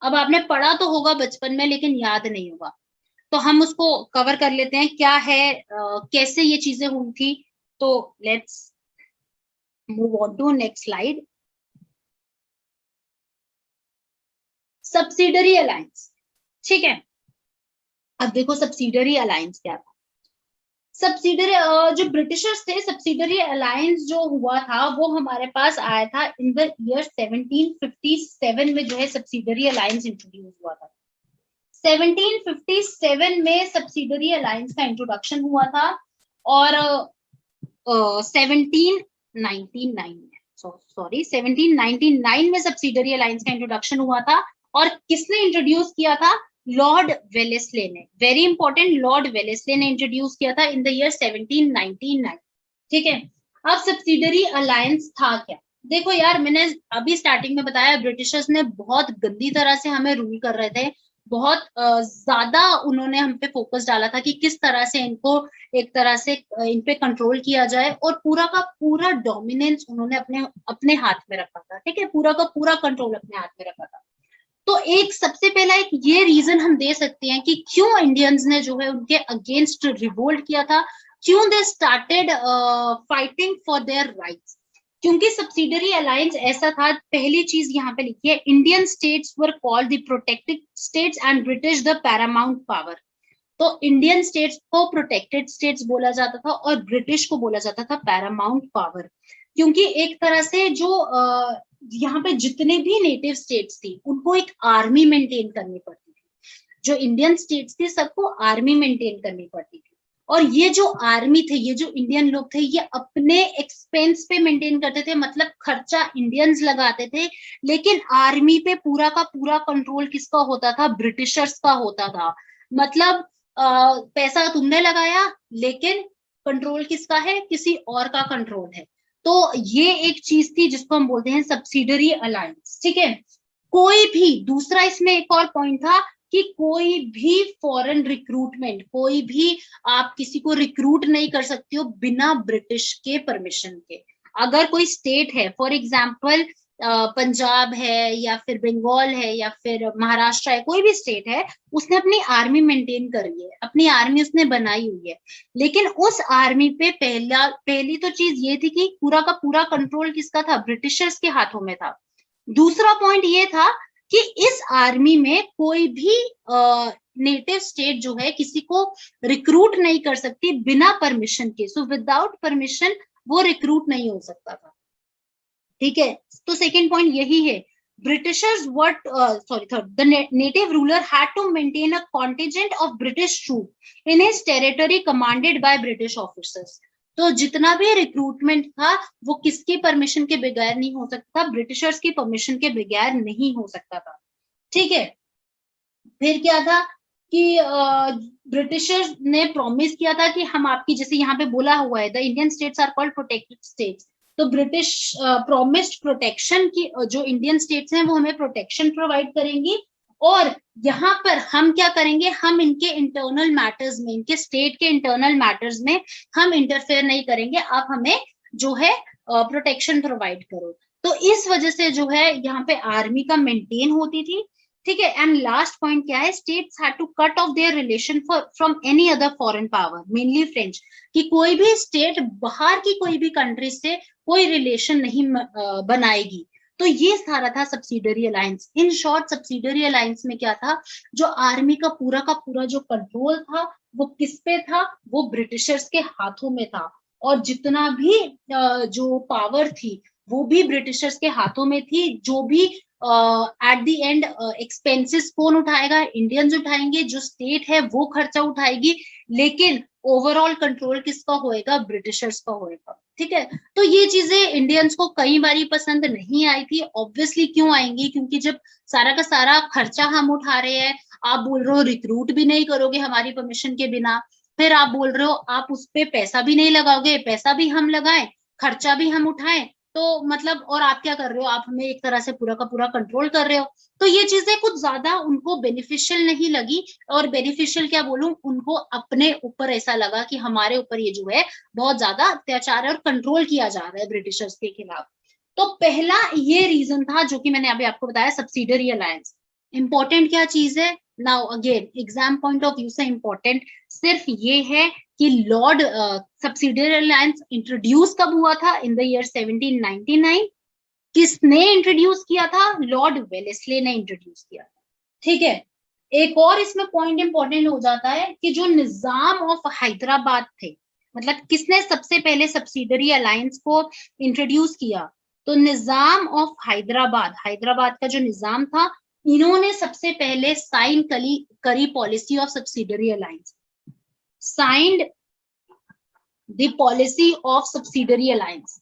अब आपने पढ़ा तो होगा बचपन में लेकिन याद नहीं होगा, तो हम उसको कवर कर लेते हैं, क्या है, कैसे ये चीजें हुई थी। तो let's move on to next slide. Subsidiary alliance, ठीक है, अब देखो सब्सिडरी अलायंस क्या था। सब्सिडरी जो ब्रिटिशर्स थे, सब्सिडरी अलायंस जो हुआ था वो हमारे पास आया था इन द ईयर 1757 में, जो है सब्सिडरी अलायंस इंट्रोड्यूस हुआ था। 1757 में सब्सिडरी अलायंस का इंट्रोडक्शन हुआ था, और 1799 में सब्सिडरी अलायंस का इंट्रोडक्शन हुआ था। और किसने इंट्रोड्यूस किया था? लॉर्ड वेलेस्ले ने, वेरी इंपॉर्टेंट, लॉर्ड वेलेस्ले ने इंट्रोड्यूस किया था इन द ईयर 1799। ठीक है, अब सब्सिडरी अलायंस था क्या? देखो यार, मैंने अभी स्टार्टिंग में बताया ब्रिटिशर्स ने बहुत गंदी तरह से हमें रूल कर रहे थे, बहुत ज्यादा उन्होंने हम पे फोकस डाला था कि किस तरह से इनको एक तरह से इन पे कंट्रोल किया जाए, और पूरा का पूरा डोमिनेंस उन्होंने अपने अपने हाथ में रखा था। ठीक है, पूरा का पूरा कंट्रोल अपने हाथ में रखा था। तो एक सबसे पहला एक ये रीजन हम दे सकते हैं कि क्यों इंडियंस ने जो है उनके अगेंस्ट रिवोल्ट किया था, क्यों they started fighting for their rights. क्योंकि सब्सिडरी अलायंस ऐसा था, पहली चीज यहाँ पे लिखी है, Indian states were called the protected states and British the Paramount power. तो इंडियन स्टेट्स को प्रोटेक्टेड स्टेट्स बोला जाता था और ब्रिटिश को बोला जाता था पैरामाउंट पावर, क्योंकि एक तरह से जो यहाँ पे जितने भी नेटिव स्टेट्स थी उनको एक आर्मी मेंटेन करनी पड़ती थी। जो इंडियन स्टेट्स थी सबको आर्मी मेंटेन करनी पड़ती थी, और ये जो आर्मी थे, ये जो इंडियन लोग थे, ये अपने एक्सपेंस पे मेंटेन करते थे, मतलब खर्चा इंडियंस लगाते थे, लेकिन आर्मी पे पूरा का पूरा कंट्रोल किसका होता था? ब्रिटिशर्स का होता था। मतलब पैसा तुमने लगाया लेकिन कंट्रोल किसका है? किसी और का कंट्रोल है। तो ये एक चीज थी जिसको हम बोलते हैं सब्सिडरी अलायंस। ठीक है, कोई भी दूसरा इसमें एक और पॉइंट था कि कोई भी फॉरेन रिक्रूटमेंट, कोई भी आप किसी को रिक्रूट नहीं कर सकती हो बिना ब्रिटिश के परमिशन के। अगर कोई स्टेट है, फॉर एग्जाम्पल पंजाब है या फिर बंगाल है या फिर महाराष्ट्र है, कोई भी स्टेट है, उसने अपनी आर्मी मेंटेन करी है, अपनी आर्मी उसने बनाई हुई है, लेकिन उस आर्मी पे पहली तो चीज ये थी कि पूरा का पूरा कंट्रोल किसका था? ब्रिटिशर्स के हाथों में था। दूसरा पॉइंट ये था कि इस आर्मी में कोई भी नेटिव स्टेट जो है किसी को रिक्रूट नहीं कर सकती बिना परमिशन के। सो विदाउट परमिशन वो रिक्रूट नहीं हो सकता था। ठीक है, तो सेकेंड पॉइंट यही है, Britishers third, the native ruler had to maintain a contingent of British troop in his territory commanded by British officers. तो जितना भी रिक्रूटमेंट था वो किसकी परमिशन के बगैर नहीं हो सकता, ब्रिटिशर्स की परमिशन के बगैर नहीं हो सकता था। ठीक है, फिर क्या था कि ब्रिटिशर्स ने प्रॉमिस किया था कि हम आपकी, जैसे यहाँ पे बोला हुआ है the Indian states are called protected states, तो ब्रिटिश प्रॉमिस्ड प्रोटेक्शन की, जो इंडियन स्टेट्स हैं वो हमें प्रोटेक्शन प्रोवाइड करेंगी, और यहाँ पर हम क्या करेंगे, हम इनके इंटरनल मैटर्स में, इनके स्टेट के इंटरनल मैटर्स में हम इंटरफेयर नहीं करेंगे, आप हमें जो है प्रोटेक्शन प्रोवाइड करो। तो इस वजह से जो है यहाँ पे आर्मी का मेंटेन होती थी। ठीक है, एंड लास्ट पॉइंट क्या है, states had to cut off their relation from any other foreign power, mainly French, कि कोई भी स्टेट बाहर की कोई भी कंट्री से कोई रिलेशन नहीं बनाएगी। तो ये सारा था subsidiary alliance. In short subsidiary alliance में क्या था, जो आर्मी का पूरा जो कंट्रोल था वो किस पे था, वो ब्रिटिशर्स के हाथों में था, और जितना भी जो पावर थी वो भी ब्रिटिशर्स के हाथों में थी। जो भी एट द एंड एक्सपेंसेस कौन उठाएगा, इंडियंस उठाएंगे, जो स्टेट है वो खर्चा उठाएगी, लेकिन ओवरऑल कंट्रोल किसका होएगा, ब्रिटिशर्स का होएगा। ठीक है, तो ये चीजें इंडियंस को कई बारी पसंद नहीं आई थी। ऑब्वियसली क्यों आएंगी, क्योंकि जब सारा का सारा खर्चा हम उठा रहे हैं, आप बोल रहे हो रिक्रूट भी नहीं करोगे हमारी परमिशन के बिना, फिर आप बोल रहे हो आप उस पे पैसा भी नहीं लगाओगे, पैसा भी हम लगाएं, खर्चा भी हम उठाएं, तो मतलब, और आप क्या कर रहे हो, आप हमें एक तरह से पूरा का पूरा कंट्रोल कर रहे हो। तो ये चीजें कुछ ज्यादा उनको बेनिफिशियल नहीं लगी, और बेनिफिशियल क्या बोलूं, उनको अपने ऊपर ऐसा लगा कि हमारे ऊपर ये जो है बहुत ज्यादा अत्याचार है और कंट्रोल किया जा रहा है ब्रिटिशर्स के खिलाफ। तो पहला ये रीजन था जो कि मैंने अभी आपको बताया, सब्सिडरी अलायंस। इंपॉर्टेंट क्या चीज है, now again exam point of view से इंपॉर्टेंट सिर्फ ये है कि लॉर्ड सब्सिडियरी अलायंस इंट्रोड्यूस कब हुआ था, इन द ईयर 1799। किसने इंट्रोड्यूस किया था, लॉर्ड वेलेस्ले ने इंट्रोड्यूस किया था। ठीक है, एक और इसमें पॉइंट इंपॉर्टेंट हो जाता है कि जो निजाम ऑफ हैदराबाद थे, मतलब किसने सबसे पहले सब्सिडरी अलायंस को इंट्रोड्यूस किया, तो निजाम ऑफ हैदराबाद, हैदराबाद का जो निजाम था, इन्होंने सबसे पहले साइन करी policy of subsidiary alliance, signed the policy of subsidiary alliance.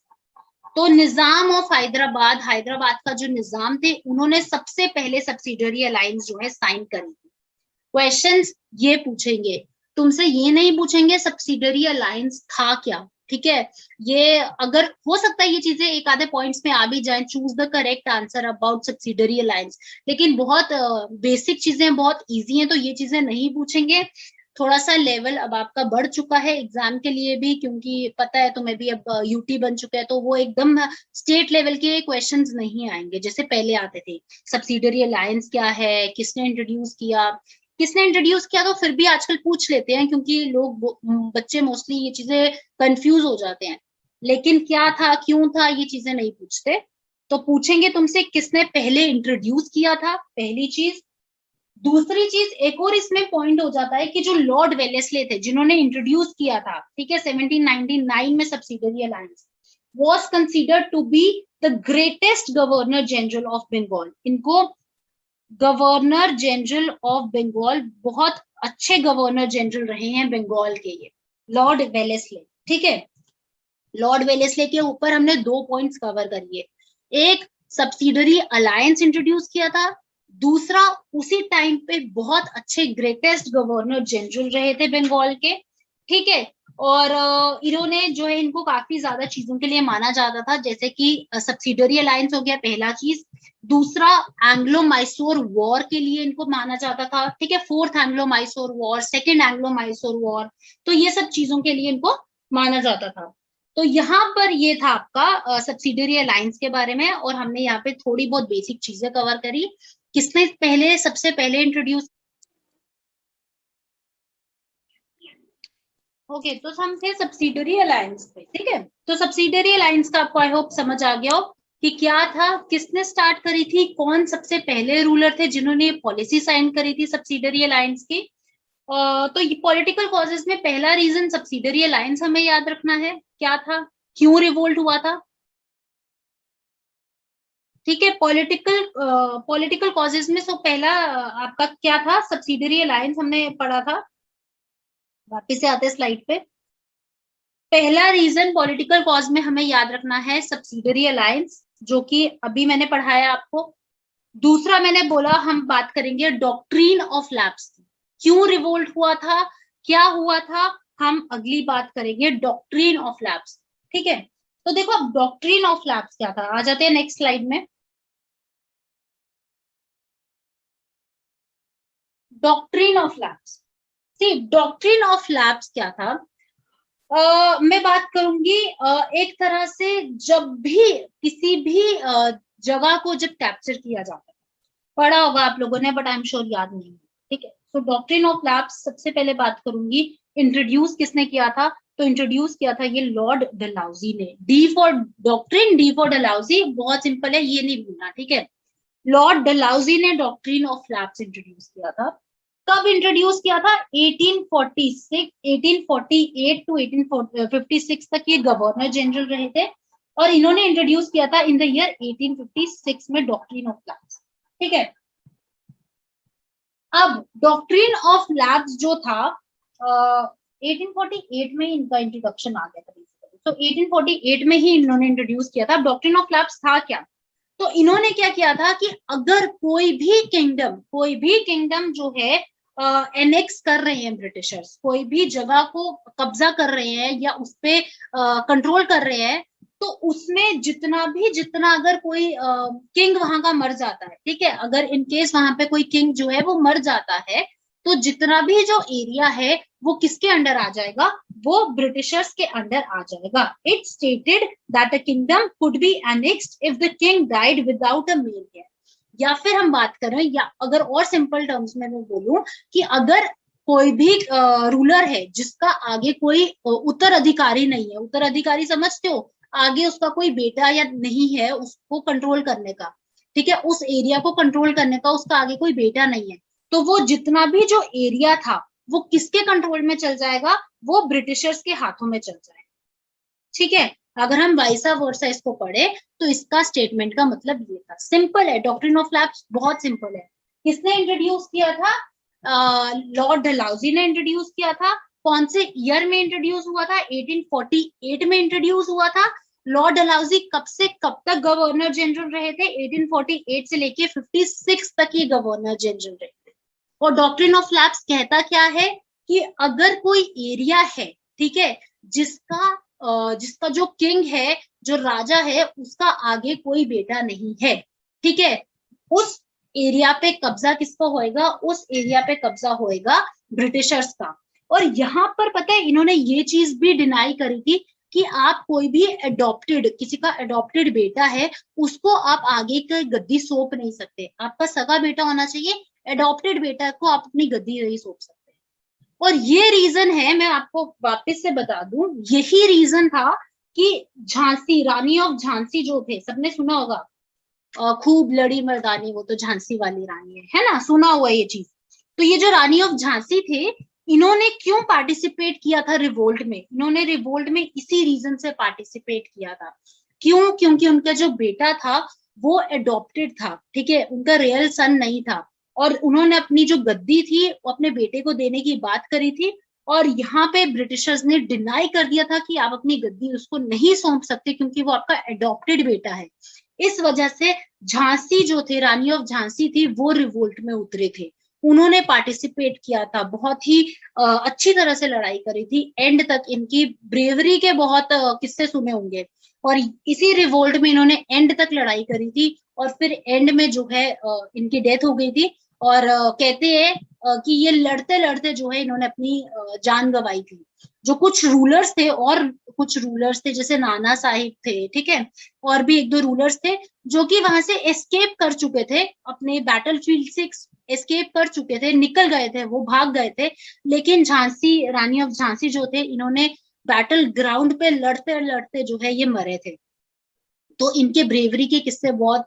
तो निजाम ऑफ हैदराबाद, हैदराबाद का जो निजाम थे, उन्होंने सबसे पहले सब्सिडरी अलायंस जो है साइन करी थी। क्वेश्चंस ये पूछेंगे तुमसे, ये नहीं पूछेंगे सब्सिडरी अलायंस था क्या। ठीक है, ये अगर हो सकता है ये चीजें एक आधे पॉइंट्स में आ भी जाएं, choose the correct answer about subsidiary alliance, लेकिन बहुत बेसिक चीजें, बहुत इजी हैं, तो ये चीजें नहीं पूछेंगे। थोड़ा सा लेवल अब आपका बढ़ चुका है एग्जाम के लिए भी, क्योंकि पता है तुम्हें भी अब यूटी बन चुका है, तो वो एकदम स्टेट लेवल के क्वेश्चंस नहीं आएंगे जैसे पहले आते थे। सब्सिडरी अलायंस क्या है, किसने इंट्रोड्यूस किया, किसने इंट्रोड्यूस किया तो फिर भी आजकल पूछ लेते हैं, क्योंकि लोग बच्चे मोस्टली ये चीजें कंफ्यूज हो जाते हैं, लेकिन क्या था क्यों था ये चीजें नहीं पूछते। तो पूछेंगे तुमसे किसने पहले इंट्रोड्यूस किया था, पहली चीज। दूसरी चीज एक और इसमें पॉइंट हो जाता है कि जो लॉर्ड वेलेस्ले थे जिन्होंने इंट्रोड्यूस किया था, ठीक है, 1799 में subsidiary alliance, was considered to be the greatest governor general of Bengal. इनको गवर्नर जनरल ऑफ बंगाल, बहुत अच्छे गवर्नर जनरल रहे हैं बंगाल के ये, लॉर्ड वेलेस्ले। ठीक है, लॉर्ड वेलेस्ले के ऊपर हमने 2 पॉइंट्स कवर करिए, एक सब्सिडरी अलायंस इंट्रोड्यूस किया था, दूसरा उसी टाइम पे बहुत अच्छे ग्रेटेस्ट गवर्नर जनरल रहे थे बंगाल के। ठीक है, और इन्होंने जो है इनको काफी ज्यादा चीजों के लिए माना जाता था, जैसे कि सब्सिडरी अलायंस हो गया पहला चीज, दूसरा एंग्लो मैसूर वॉर के लिए इनको माना जाता था। ठीक है, fourth Anglo Mysore war, second Anglo Mysore war, तो ये सब चीजों के लिए इनको माना जाता था। तो यहाँ पर ये था आपका सब्सिडरी अलायंस के बारे में, और हमने यहाँ पे थोड़ी बहुत बेसिक चीजें कवर करी। किसने पहले सबसे पहले इंट्रोड्यूस, ओके, तो हम थे सब्सिडरी अलायंस पे। ठीक है, तो सब्सिडरी अलायंस का आपको आई होप समझ आ गया हो कि क्या था, किसने स्टार्ट करी थी, कौन सबसे पहले रूलर थे जिन्होंने पॉलिसी साइन करी थी सब्सिडरी अलायंस की। तो ये पॉलिटिकल कॉजेस में पहला रीजन सब्सिडरी अलायंस हमें याद रखना है, क्या था, क्यों रिवोल्ट हुआ था। ठीक है, पॉलिटिकल कॉजेस में सो पहला आपका क्या था, सब्सिडरी अलायंस हमने पढ़ा था। वापिस से आते स्लाइड पे। पहला रीजन पॉलिटिकल कॉज में हमें याद रखना है सब्सिडरी अलायंस, जो कि अभी मैंने पढ़ाया आपको। दूसरा मैंने बोला हम बात करेंगे डॉक्ट्रिन ऑफ लैप्स की, क्यों रिवोल्ट हुआ था, क्या हुआ था, हम अगली बात करेंगे डॉक्ट्रिन ऑफ लैप्स। ठीक है, तो देखो अब डॉक्ट्रिन ऑफ लैप्स क्या था, आ जाते हैं नेक्स्ट स्लाइड में। Doctrine of lapse, see doctrine of lapse क्या था। मैं बात करूंगी एक तरह से जब भी किसी भी जगह को जब कैप्चर किया जाता है, पढ़ा होगा आप लोगों ने बट आई एम श्योर याद नहीं है। ठीक है, तो डॉक्ट्रिन ऑफ लैप्स सबसे पहले बात करूंगी, इंट्रोड्यूस किसने किया था। तो इंट्रोड्यूस किया था ये लॉर्ड डलहौजी ने। D for doctrine, D for Dalhousie, बहुत सिंपल है, ये नहीं भूलना। ठीक है, लॉर्ड डलहौजी ने डॉक्ट्रिन ऑफ लैप्स इंट्रोड्यूस किया था। कब इंट्रोड्यूस किया था, 1846, 1848 टू 1856 तक ये गवर्नर जनरल रहे थे, और इन्होंने इंट्रोड्यूस किया था इन द ईयर 1856 में डॉक्ट्रिन ऑफ लैप्स। ठीक है, अब डॉक्ट्रिन ऑफ लैब्स जो था 1848 में इनका इंट्रोडक्शन आ गया था। तो 1848 में ही इन्होंने इंट्रोड्यूस किया था। डॉक्ट्रिन ऑफ लैब्स था क्या, तो इन्होंने क्या किया था कि अगर कोई भी किंगडम जो है एनेक्स कर रहे हैं ब्रिटिशर्स, कोई भी जगह को कब्जा कर रहे हैं या उस पे कंट्रोल कर रहे हैं, तो उसमें जितना अगर कोई किंग वहां का मर जाता है, ठीक है, अगर इन केस वहां पे कोई किंग जो है वो मर जाता है, तो जितना भी जो एरिया है वो किसके अंडर आ जाएगा, वो ब्रिटिशर्स के अंडर आ जाएगा। It stated that a kingdom could be annexed if the king died without a male heir. या फिर हम बात करें, या अगर और सिंपल टर्म्स में मैं बोलूं कि अगर कोई भी रूलर है जिसका आगे कोई उत्तराधिकारी नहीं है, उत्तराधिकारी समझते हो, आगे उसका कोई बेटा या नहीं है उसको कंट्रोल करने का, ठीक है, उस एरिया को कंट्रोल करने का उसका आगे कोई बेटा नहीं है, तो वो जितना भी जो एरिया था वो किसके कंट्रोल में चल जाएगा, वो ब्रिटिशर्स के हाथों में चल जाएगा। ठीक है, अगर हम वाइसा वर्सा इसको पढ़े तो इसका स्टेटमेंट का मतलब ये था। सिंपल है, डॉक्ट्रिन ऑफ लैप्स बहुत सिंपल है। किसने इंट्रोड्यूस किया था, लॉर्ड डलहौजी ने इंट्रोड्यूस किया था। कौन से ईयर में इंट्रोड्यूस हुआ था, 1848 में इंट्रोड्यूस हुआ था। लॉर्ड डलहौजी कब से कब तक गवर्नर जनरल रहे थे, 1848 से लेके 56 तक ये गवर्नर जनरल रहे थे। और डॉक्ट्रिन ऑफ लैप्स कहता क्या है कि अगर कोई एरिया है, ठीक है, जिसका जो किंग है, जो राजा है, उसका आगे कोई बेटा नहीं है, ठीक है, उस एरिया पे कब्जा किसका होएगा, उस एरिया पे कब्जा होएगा ब्रिटिशर्स का। और यहाँ पर पता है इन्होंने ये चीज भी डिनाई करी थी कि आप कोई भी अडॉप्टेड, किसी का अडॉप्टेड बेटा है, उसको आप आगे की गद्दी सौंप नहीं सकते। आपका सगा बेटा होना चाहिए, अडॉप्टेड बेटा को आप अपनी गद्दी नहीं सौंप सकते। और ये रीजन है, मैं आपको वापस से बता दूं, यही रीजन था कि झांसी, रानी ऑफ झांसी जो थे, सबने सुना होगा, खूब लड़ी मर्दानी वो तो झांसी वाली रानी है ना, सुना हुआ ये चीज। तो ये जो रानी ऑफ झांसी थे, इन्होंने क्यों पार्टिसिपेट किया था रिवोल्ट में, इन्होंने रिवोल्ट में इसी रीजन से पार्टिसिपेट किया था। क्यों, क्योंकि उनका जो बेटा था वो अडॉप्टेड था, ठीक है, उनका रियल सन नहीं था, और उन्होंने अपनी जो गद्दी थी वो अपने बेटे को देने की बात करी थी, और यहाँ पे ब्रिटिशर्स ने डिनाई कर दिया था कि आप अपनी गद्दी उसको नहीं सौंप सकते क्योंकि वो आपका अडॉप्टेड बेटा है। इस वजह से झांसी जो थे, रानी ऑफ झांसी थी, वो रिवोल्ट में उतरे थे, उन्होंने पार्टिसिपेट किया था, बहुत ही अच्छी तरह से लड़ाई करी थी, एंड तक इनकी ब्रेवरी के बहुत किस्से सुने होंगे, और इसी रिवोल्ट में इन्होंने एंड तक लड़ाई करी थी, और फिर एंड में जो है इनकी डेथ हो गई थी। और कहते हैं कि ये लड़ते लड़ते जो है इन्होंने अपनी जान गंवाई थी। जो कुछ रूलर्स थे, और कुछ रूलर्स थे जैसे नाना साहिब थे, ठीक है, और भी एक दो रूलर्स थे जो कि वहां से एस्केप कर चुके थे, अपने बैटलफील्ड से एस्केप कर चुके थे, निकल गए थे, वो भाग गए थे। लेकिन झांसी, रानी ऑफ झांसी जो थे, इन्होंने बैटल ग्राउंड पे लड़ते लड़ते जो है ये मरे थे। तो इनके ब्रेवरी के किस्से बहुत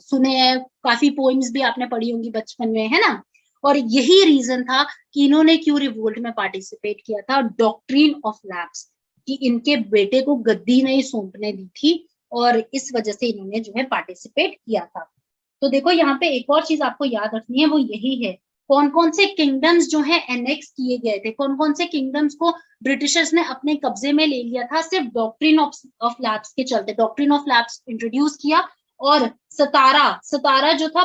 सुने हैं, काफी पोइम्स भी आपने पढ़ी होंगी बचपन में, है ना। और यही रीजन था कि इन्होंने क्यों रिवोल्ट में पार्टिसिपेट किया था, डॉक्ट्रिन ऑफ लैप्स, कि इनके बेटे को गद्दी नहीं सौंपने दी थी, और इस वजह से इन्होंने जो है पार्टिसिपेट किया था। तो देखो यहाँ पे एक और चीज आपको याद रखनी है, वो यही है कौन कौन से किंगडम्स जो है एनेक्स किए गए थे, कौन कौन से किंगडम्स को ब्रिटिशर्स ने अपने कब्जे में ले लिया था सिर्फ डॉक्ट्रिन ऑफ लैप्स के चलते। डॉक्ट्रिन ऑफ लैप्स इंट्रोड्यूस किया, और सतारा, सतारा जो था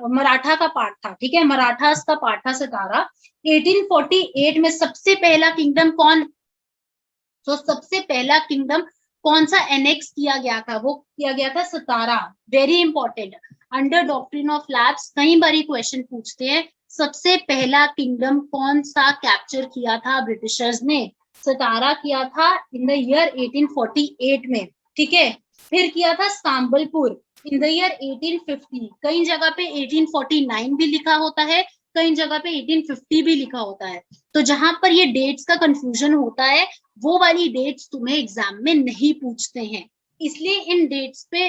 मराठा का पार्ट था, ठीक है, मराठास का पार्ट था सतारा। 1848 में सबसे पहला किंगडम कौन, तो सबसे पहला किंगडम कौन सा एनेक्स किया गया था, वो किया गया था Satara. Very important, under doctrine of lapse कई बार क्वेश्चन पूछते हैं, सबसे पहला किंगडम कौन सा कैप्चर किया था ब्रिटिशर्स ने, सतारा किया था इन द ईयर 1848 में, ठीक है। फिर किया था संबलपुर इन द ईयर 1850, कई जगह पे 1849 भी लिखा होता है, कई जगह पे 1850 भी लिखा होता है। तो जहां पर ये डेट्स का कंफ्यूजन होता है, वो वाली डेट्स तुम्हें एग्जाम में नहीं पूछते हैं, इसलिए इन डेट्स पे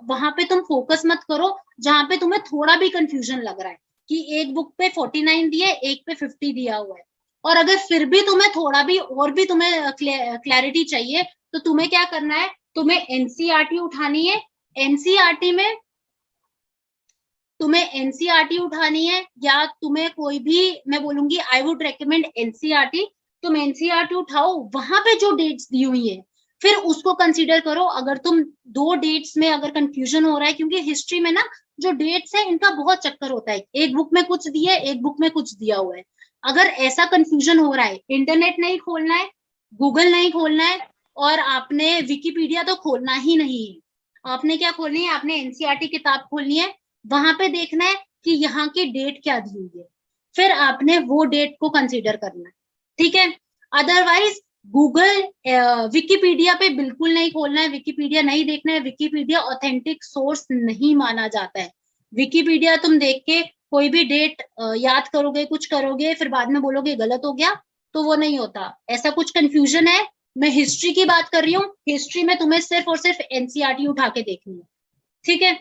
वहां पे तुम फोकस मत करो जहां पे तुम्हें थोड़ा भी कंफ्यूजन लग रहा है कि एक बुक पे 49 दिया है, एक पे 50 दिया हुआ है। और अगर फिर भी तुम्हें थोड़ा भी और भी तुम्हें क्लैरिटी चाहिए, तो तुम्हें क्या करना है, तुम्हें एनसीईआरटी उठानी है। एनसीईआरटी में तुम्हें एनसीईआरटी उठानी है, या तुम्हें कोई भी, मैं बोलूंगी आई वुड रेकमेंड एनसीईआरटी। तुम एनसीईआरटी उठाओ, वहां पे जो डेट्स दी हुई है फिर उसको कंसीडर करो। अगर तुम दो डेट्स में अगर कंफ्यूजन हो रहा है, क्योंकि हिस्ट्री में ना जो डेट्स है इनका बहुत चक्कर होता है, एक बुक में कुछ दिया है, एक बुक में कुछ दिया हुआ है। अगर ऐसा कंफ्यूजन हो रहा है, इंटरनेट नहीं खोलना है, गूगल नहीं खोलना है, और आपने विकिपीडिया तो खोलना ही नहीं है। आपने क्या खोलनी है, आपने एनसीईआरटी किताब खोलनी है, वहां पे देखना है कि यहाँ की डेट क्या दी हुई है, फिर आपने वो डेट को कंसीडर करना है, ठीक है। अदरवाइज गूगल विकिपीडिया पे बिल्कुल नहीं खोलना है, विकिपीडिया नहीं देखना है, विकिपीडिया ऑथेंटिक सोर्स नहीं माना जाता है। विकिपीडिया तुम देख के कोई भी डेट याद करोगे, कुछ करोगे, फिर बाद में बोलोगे गलत हो गया, तो वो नहीं होता। ऐसा कुछ कंफ्यूजन है, मैं हिस्ट्री की बात कर रही हूँ, हिस्ट्री में तुम्हें सिर्फ और सिर्फ एनसीईआरटी उठा के देखनी है, ठीक है।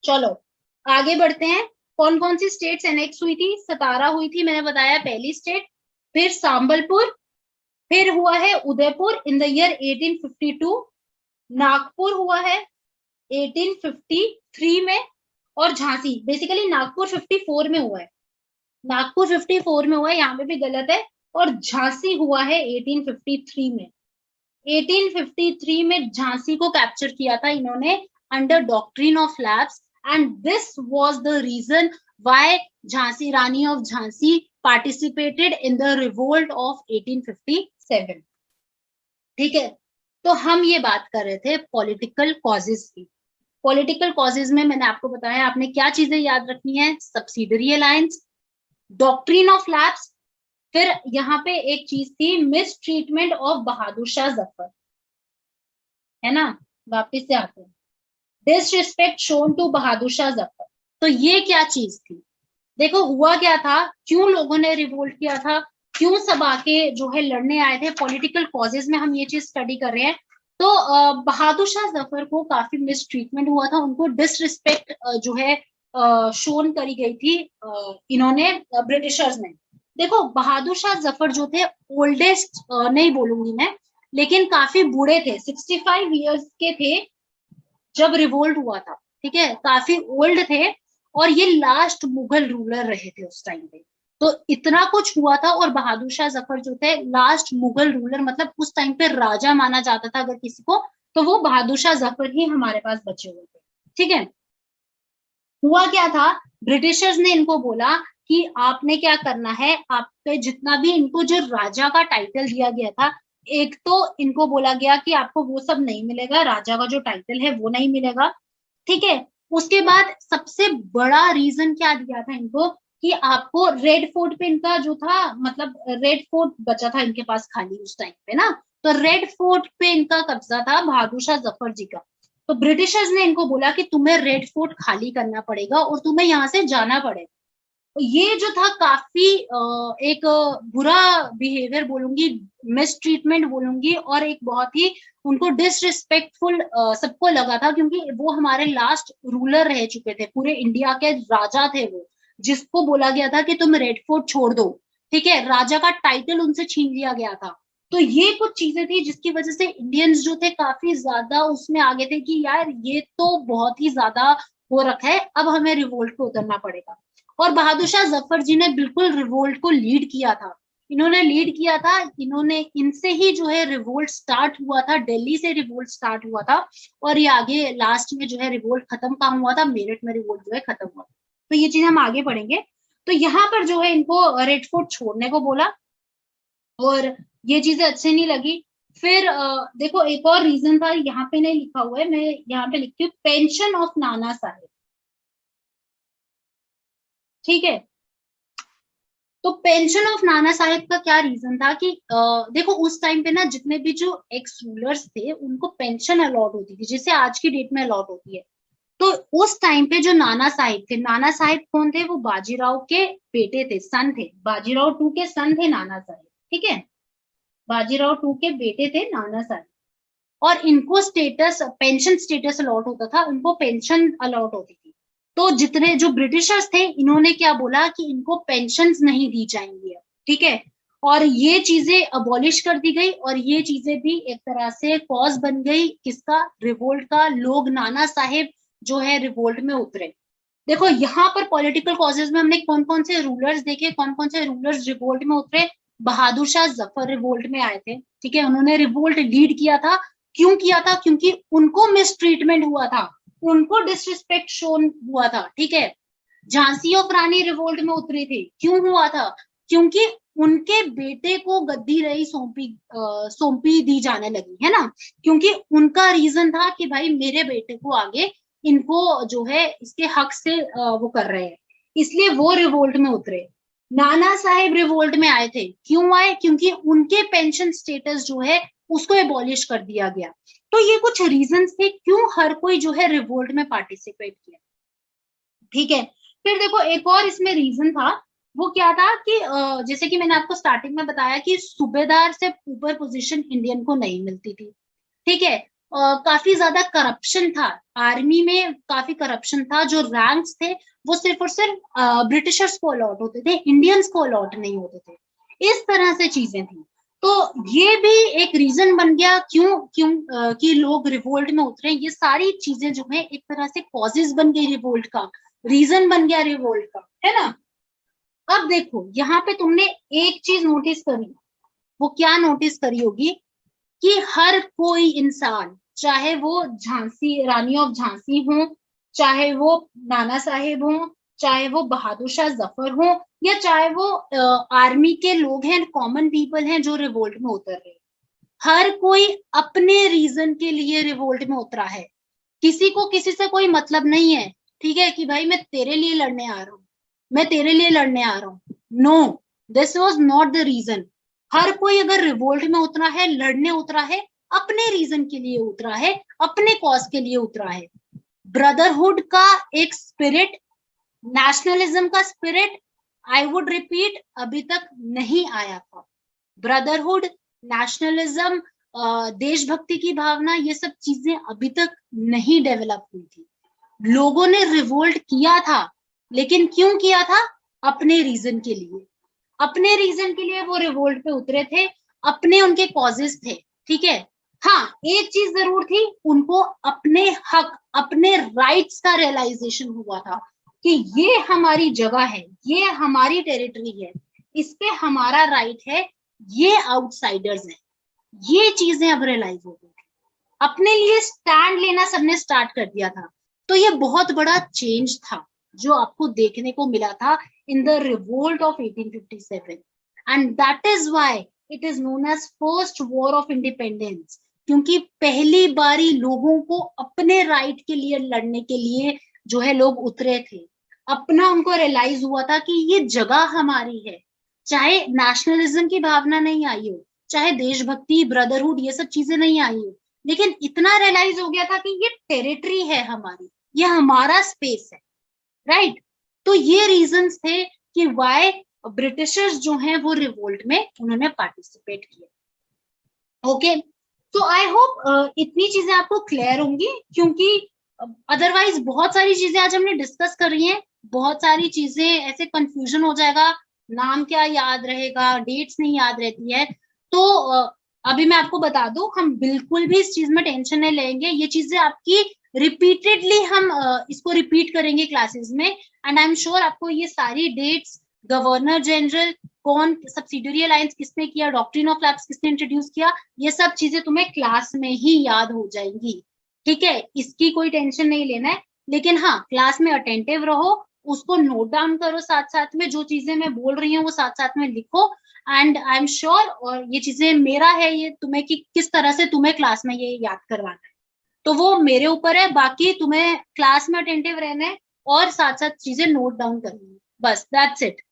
चलो आगे बढ़ते हैं। कौन कौन सी स्टेट्स एनेक्स हुई थी, सतारा हुई थी, मैंने बताया पहली स्टेट, फिर संबलपुर, फिर हुआ है Udaipur in the year 1852, Nagpur हुआ है 1853 में, और झांसी, बेसिकली नागपुर 54 में हुआ है, नागपुर 54 में हुआ है, यहाँ पे भी गलत है, और झांसी हुआ है 1853 में। 1853 में झांसी को कैप्चर किया था इन्होंने under doctrine of lapse, and this was the reason why Jhansi, Rani of Jhansi participated in the revolt of 1857, ठीक है। तो हम ये बात कर रहे थे पॉलिटिकल कॉजेज की। पॉलिटिकल कॉजेज में मैंने आपको बताया आपने क्या चीजें याद रखनी है, subsidiary alliance, doctrine of lapse, फिर यहाँ पे एक चीज थी miss treatment of Bahadur Shah Zafar, है ना, वापिस से आते हैं, disrespect shown to Bahadur Shah Zafar. तो ये क्या चीज थी, देखो हुआ क्या था, क्यों लोगों ने रिवोल्ट किया था, क्यों सब आके जो है लड़ने आए थे, पॉलिटिकल कॉजेज में हम ये चीज स्टडी कर रहे हैं। तो बहादुर शाह जफर को काफी मिस ट्रीटमेंट हुआ था, उनको डिसरिस्पेक्ट जो है शोन करी गई थी इन्होंने, ब्रिटिशर्स ने। देखो बहादुर शाह जफर जो थे ओल्डेस्ट नहीं बोलूंगी मैं, लेकिन काफी बूढ़े थे, 65 ईयर्स के थे जब रिवोल्ट हुआ था, ठीक है, काफी ओल्ड थे, और ये लास्ट मुगल रूलर रहे थे उस टाइम पे। तो इतना कुछ हुआ था, और बहादुर शाह जफर जो थे लास्ट मुगल रूलर, मतलब उस टाइम पे राजा माना जाता था अगर किसी को, तो वो बहादुर शाह जफर ही हमारे पास बचे हुए थे, ठीक है। हुआ क्या था, ब्रिटिशर्स ने इनको बोला कि आपने क्या करना है, आप पे जितना भी इनको जो राजा का टाइटल दिया गया था, एक तो इनको बोला गया कि आपको वो सब नहीं मिलेगा, राजा का जो टाइटल है वो नहीं मिलेगा, ठीक है। उसके बाद सबसे बड़ा रीजन क्या दिया था इनको, कि आपको रेड फोर्ट पे इनका जो था, मतलब रेड फोर्ट बचा था इनके पास खाली उस टाइम पे ना, तो रेड फोर्ट पे इनका कब्जा था बहादुर शाह जफर जी का। तो ब्रिटिशर्स ने इनको बोला कि तुम्हें रेड फोर्ट खाली करना पड़ेगा और तुम्हें यहाँ से जाना पड़ेगा। तो ये जो था काफी एक बुरा बिहेवियर बोलूंगी, मिस ट्रीटमेंट बोलूंगी, और एक बहुत ही उनको डिसरिस्पेक्टफुल सबको लगा था, क्योंकि वो हमारे लास्ट रूलर रह चुके थे, पूरे इंडिया के राजा थे वो, जिसको बोला गया था कि तुम रेड फोर्ट छोड़ दो, ठीक है, राजा का टाइटल उनसे छीन लिया गया था। तो ये कुछ चीजें थी जिसकी वजह से इंडियंस जो थे काफी ज्यादा उसमें आगे थे कि यार ये तो बहुत ही ज्यादा हो रखा है, अब हमें रिवोल्ट पे उतरना पड़ेगा। और बहादुर शाह जफर जी ने बिल्कुल रिवोल्ट को लीड किया था, इन्होंने लीड किया था, इन्होंने, इनसे ही जो है रिवोल्ट स्टार्ट हुआ था, दिल्ली से रिवोल्ट स्टार्ट हुआ था, और ये आगे लास्ट में जो है रिवोल्ट खत्म कहाँ हुआ था, मेरठ में रिवोल्ट जो है खत्म हुआ। तो ये चीज हम आगे पढ़ेंगे। तो यहाँ पर जो है इनको रेड फोर्ट छोड़ने को बोला, और ये चीजें अच्छे नहीं लगी। फिर देखो एक और रीजन था, यहाँ पे नहीं लिखा हुआ है, मैं यहाँ पे लिखती हूँ, पेंशन ऑफ नाना साहेब, ठीक है। तो पेंशन ऑफ नाना साहेब का क्या रीजन था कि देखो उस टाइम पे ना जितने भी जो एक्स रूलर्स थे उनको पेंशन अलॉट होती थी, जैसे आज की डेट में अलॉट होती है। तो उस टाइम पे जो नाना साहिब थे, नाना साहिब कौन थे, वो बाजीराव के बेटे थे, सन थे, बाजीराव टू के सन थे नाना साहिब, ठीक है, बाजीराव टू के बेटे थे नाना साहिब। और इनको स्टेटस, पेंशन स्टेटस अलॉट होता था, उनको पेंशन अलॉट होती थी। तो जितने जो ब्रिटिशर्स थे इन्होंने क्या बोला कि इनको पेंशन नहीं दी जाएंगी, ठीक है, और ये चीजें अबॉलिश कर दी गई, और ये चीजें भी एक तरह से कॉज बन गई किसका, रिवोल्ट का। लोग नाना साहेब जो है रिवोल्ट में उतरे। देखो यहाँ पर पॉलिटिकल कॉजेज में हमने कौन कौन से रूलर्स देखे, कौन कौन से रूलर्स रिवोल्ट में उतरे। बहादुर शाह जफर रिवोल्ट में आए थे, ठीक है, उन्होंने रिवोल्ट लीड किया था। क्यों किया था, क्योंकि उनको मिसट्रीटमेंट हुआ था, उनको डिसरिस्पेक्ट शोन हुआ था, ठीक है। झांसी और रानी रिवोल्ट में उतरी थी, क्यों हुआ था, क्योंकि उनके बेटे को गद्दी रही सौंपी दी जाने लगी है ना, क्योंकि उनका रीजन था कि भाई मेरे बेटे को आगे इनको जो है इसके हक से वो कर रहे हैं, इसलिए वो रिवोल्ट में उतरे। नाना साहेब रिवोल्ट में आए थे, क्यों आए, क्योंकि उनके पेंशन स्टेटस जो है उसको एबॉलिश कर दिया गया। तो ये कुछ रीजंस थे क्यों हर कोई जो है रिवोल्ट में पार्टिसिपेट किया, ठीक है। फिर देखो एक और इसमें रीजन था, वो क्या था कि जैसे कि मैंने आपको स्टार्टिंग में बताया कि सूबेदार से ऊपर पोजीशन इंडियन को नहीं मिलती थी, ठीक है। काफी ज्यादा करप्शन था आर्मी में, काफी करप्शन था, जो रैंक्स थे वो सिर्फ और सिर्फ ब्रिटिशर्स को अलॉट होते थे, इंडियंस को अलॉट नहीं होते थे, इस तरह से चीजें थी। तो ये भी एक रीजन बन गया क्यों क्यों कि लोग रिवोल्ट में उतरे। ये सारी चीजें जो है एक तरह से कॉजेज बन गई रिवोल्ट का, रीजन बन गया रिवोल्ट का, है ना। अब देखो यहाँ पे तुमने एक चीज नोटिस करी, वो क्या नोटिस करी होगी कि हर कोई इंसान, चाहे वो झांसी रानी ऑफ झांसी हो, चाहे वो नाना साहेब हो, चाहे वो बहादुर शाह जफर हो, या चाहे वो आर्मी के लोग हैं, कॉमन पीपल हैं जो रिवोल्ट में उतर रहे, हर कोई अपने रीजन के लिए रिवोल्ट में उतरा है। किसी को किसी से कोई मतलब नहीं है, ठीक है, कि भाई मैं तेरे लिए लड़ने आ रहा हूँ, मैं तेरे लिए लड़ने आ रहा हूँ। No, this was not the reason. हर कोई अगर रिवोल्ट में उतरा है, लड़ने उतरा है, अपने रीजन के लिए उतरा है, अपने कॉज के लिए उतरा है। ब्रदरहुड का एक स्पिरिट, नेशनलिज्म का स्पिरिट, आई वुड रिपीट, अभी तक नहीं आया था। ब्रदरहुड, नेशनलिज्म, देशभक्ति की भावना, ये सब चीजें अभी तक नहीं डेवलप हुई थी। लोगों ने रिवोल्ट किया था, लेकिन क्यों किया था, अपने रीजन के लिए, अपने रीजन के लिए वो रिवोल्ट पे उतरे थे, अपने उनके कॉजेस थे, ठीक है। हाँ, एक चीज जरूर थी, उनको अपने हक, अपने राइट्स का रियलाइजेशन हुआ था कि ये हमारी जगह है, ये हमारी टेरिटरी है, इस पे हमारा राइट है, ये आउटसाइडर्स हैं, ये चीजें अब रियलाइज हो गई थी, अपने लिए स्टैंड लेना सबने स्टार्ट कर दिया था। तो ये बहुत बड़ा चेंज था जो आपको देखने को मिला था in the revolt of 1857, and that is why it is known as first war of independence, क्योंकि पहली बारी लोगों को अपने राइट के लिए लड़ने के लिए जो है लोग उतरे थे, अपना उनको रियलाइज हुआ था कि ये जगह हमारी है। चाहे नेशनलिज्म की भावना नहीं आई हो, चाहे देशभक्ति, ब्रदरहुड, ये सब चीजें नहीं आई हो, लेकिन इतना रियलाइज हो गया था कि ये टेरिटरी है हमारी, ये हमारा स्पेस है, राइट। तो ये रीजंस थे कि वाई ब्रिटिशर्स जो हैं वो रिवोल्ट में उन्होंने पार्टिसिपेट किया। ओके, तो आई होप इतनी चीजें आपको क्लियर होंगी, क्योंकि अदरवाइज बहुत सारी चीजें आज हमने डिस्कस करी हैं, बहुत सारी चीजें ऐसे कंफ्यूजन हो जाएगा, नाम क्या याद रहेगा, डेट्स नहीं याद रहती है। तो अभी मैं आपको बता दूं, हम बिल्कुल भी इस चीज में टेंशन नहीं लेंगे, ये चीजें आपकी रिपीटेडली हम इसको रिपीट करेंगे क्लासेस में, एंड आई एम श्योर आपको ये सारी डेट्स, गवर्नर जनरल, कौन सब्सिडियरी अलायंस किसने किया, डॉक्ट्रिन ऑफ लैप्स किसने इंट्रोड्यूस किया, ये सब चीजें तुम्हें क्लास में ही याद हो जाएंगी। ठीक है, इसकी कोई टेंशन नहीं लेना है, लेकिन हाँ क्लास में अटेंटिव रहो, उसको नोट डाउन करो, साथ साथ में जो चीजें मैं बोल रही हूँ वो साथ साथ में लिखो, एंड आई एम श्योर, और ये चीजें मेरा है ये तुम्हें कि किस तरह से तुम्हें क्लास में ये याद करवाना है, तो वो मेरे ऊपर है, बाकी तुम्हें क्लास में अटेंटिव रहना है और साथ साथ चीजें नोट डाउन करनी है, बस दैट्स इट।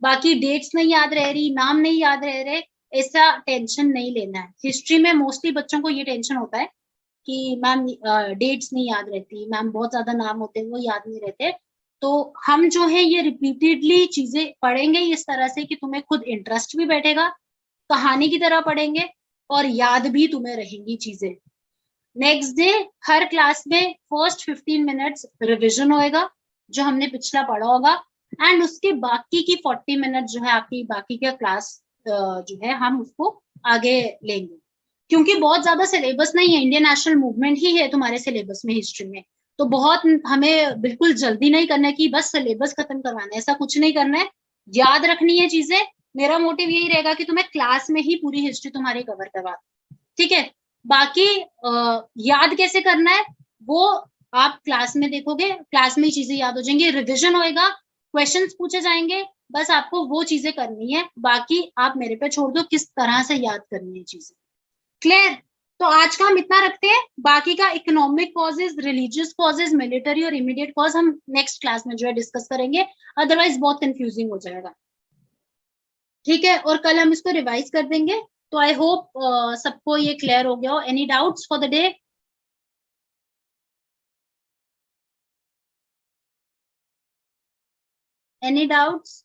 बाकी डेट्स नहीं याद रह रही, नाम नहीं याद रह रहे, ऐसा टेंशन नहीं लेना है। हिस्ट्री में मोस्टली बच्चों को ये टेंशन होता है कि मैम डेट्स नहीं याद रहती, मैम बहुत ज्यादा नाम होते हैं वो याद नहीं रहते। तो हम जो है ये रिपीटेडली चीजें पढ़ेंगे इस तरह से कि तुम्हें खुद इंटरेस्ट भी बैठेगा, कहानी की तरह पढ़ेंगे और याद भी तुम्हें रहेंगी चीजें। नेक्स्ट डे हर क्लास में फर्स्ट 15 मिनट्स रिविजन होएगा जो हमने पिछला पढ़ा होगा, एंड उसके बाकी की 40 मिनट जो है आपकी बाकी का क्लास जो है हम उसको आगे लेंगे, क्योंकि बहुत ज्यादा सिलेबस नहीं है, इंडियन नेशनल मूवमेंट ही है तुम्हारे सिलेबस में हिस्ट्री में, तो बहुत हमें बिल्कुल जल्दी नहीं करना है कि बस सिलेबस खत्म करवाना है, ऐसा कुछ नहीं करना है, याद रखनी है चीजें। मेरा मोटिव यही रहेगा कि तुम्हें क्लास में ही पूरी हिस्ट्री तुम्हारी कवर करवा, ठीक है। बाकी याद कैसे करना है वो आप क्लास में देखोगे, क्लास में ही चीजें याद हो जाएंगी, रिविजन होएगा, क्वेश्चंस पूछे जाएंगे, बस आपको वो चीजें करनी है, बाकी आप मेरे पे छोड़ दो किस तरह से याद करनी है चीजें। क्लियर? तो आज का हम इतना रखते हैं, बाकी का economic causes, religious causes, military और इमीडिएट कॉज हम नेक्स्ट क्लास में जो है डिस्कस करेंगे, अदरवाइज बहुत कंफ्यूजिंग हो जाएगा। ठीक है, और कल हम इसको रिवाइज कर देंगे। तो आई होप सबको ये क्लियर हो गया हो। Any doubts for the day? Any doubts?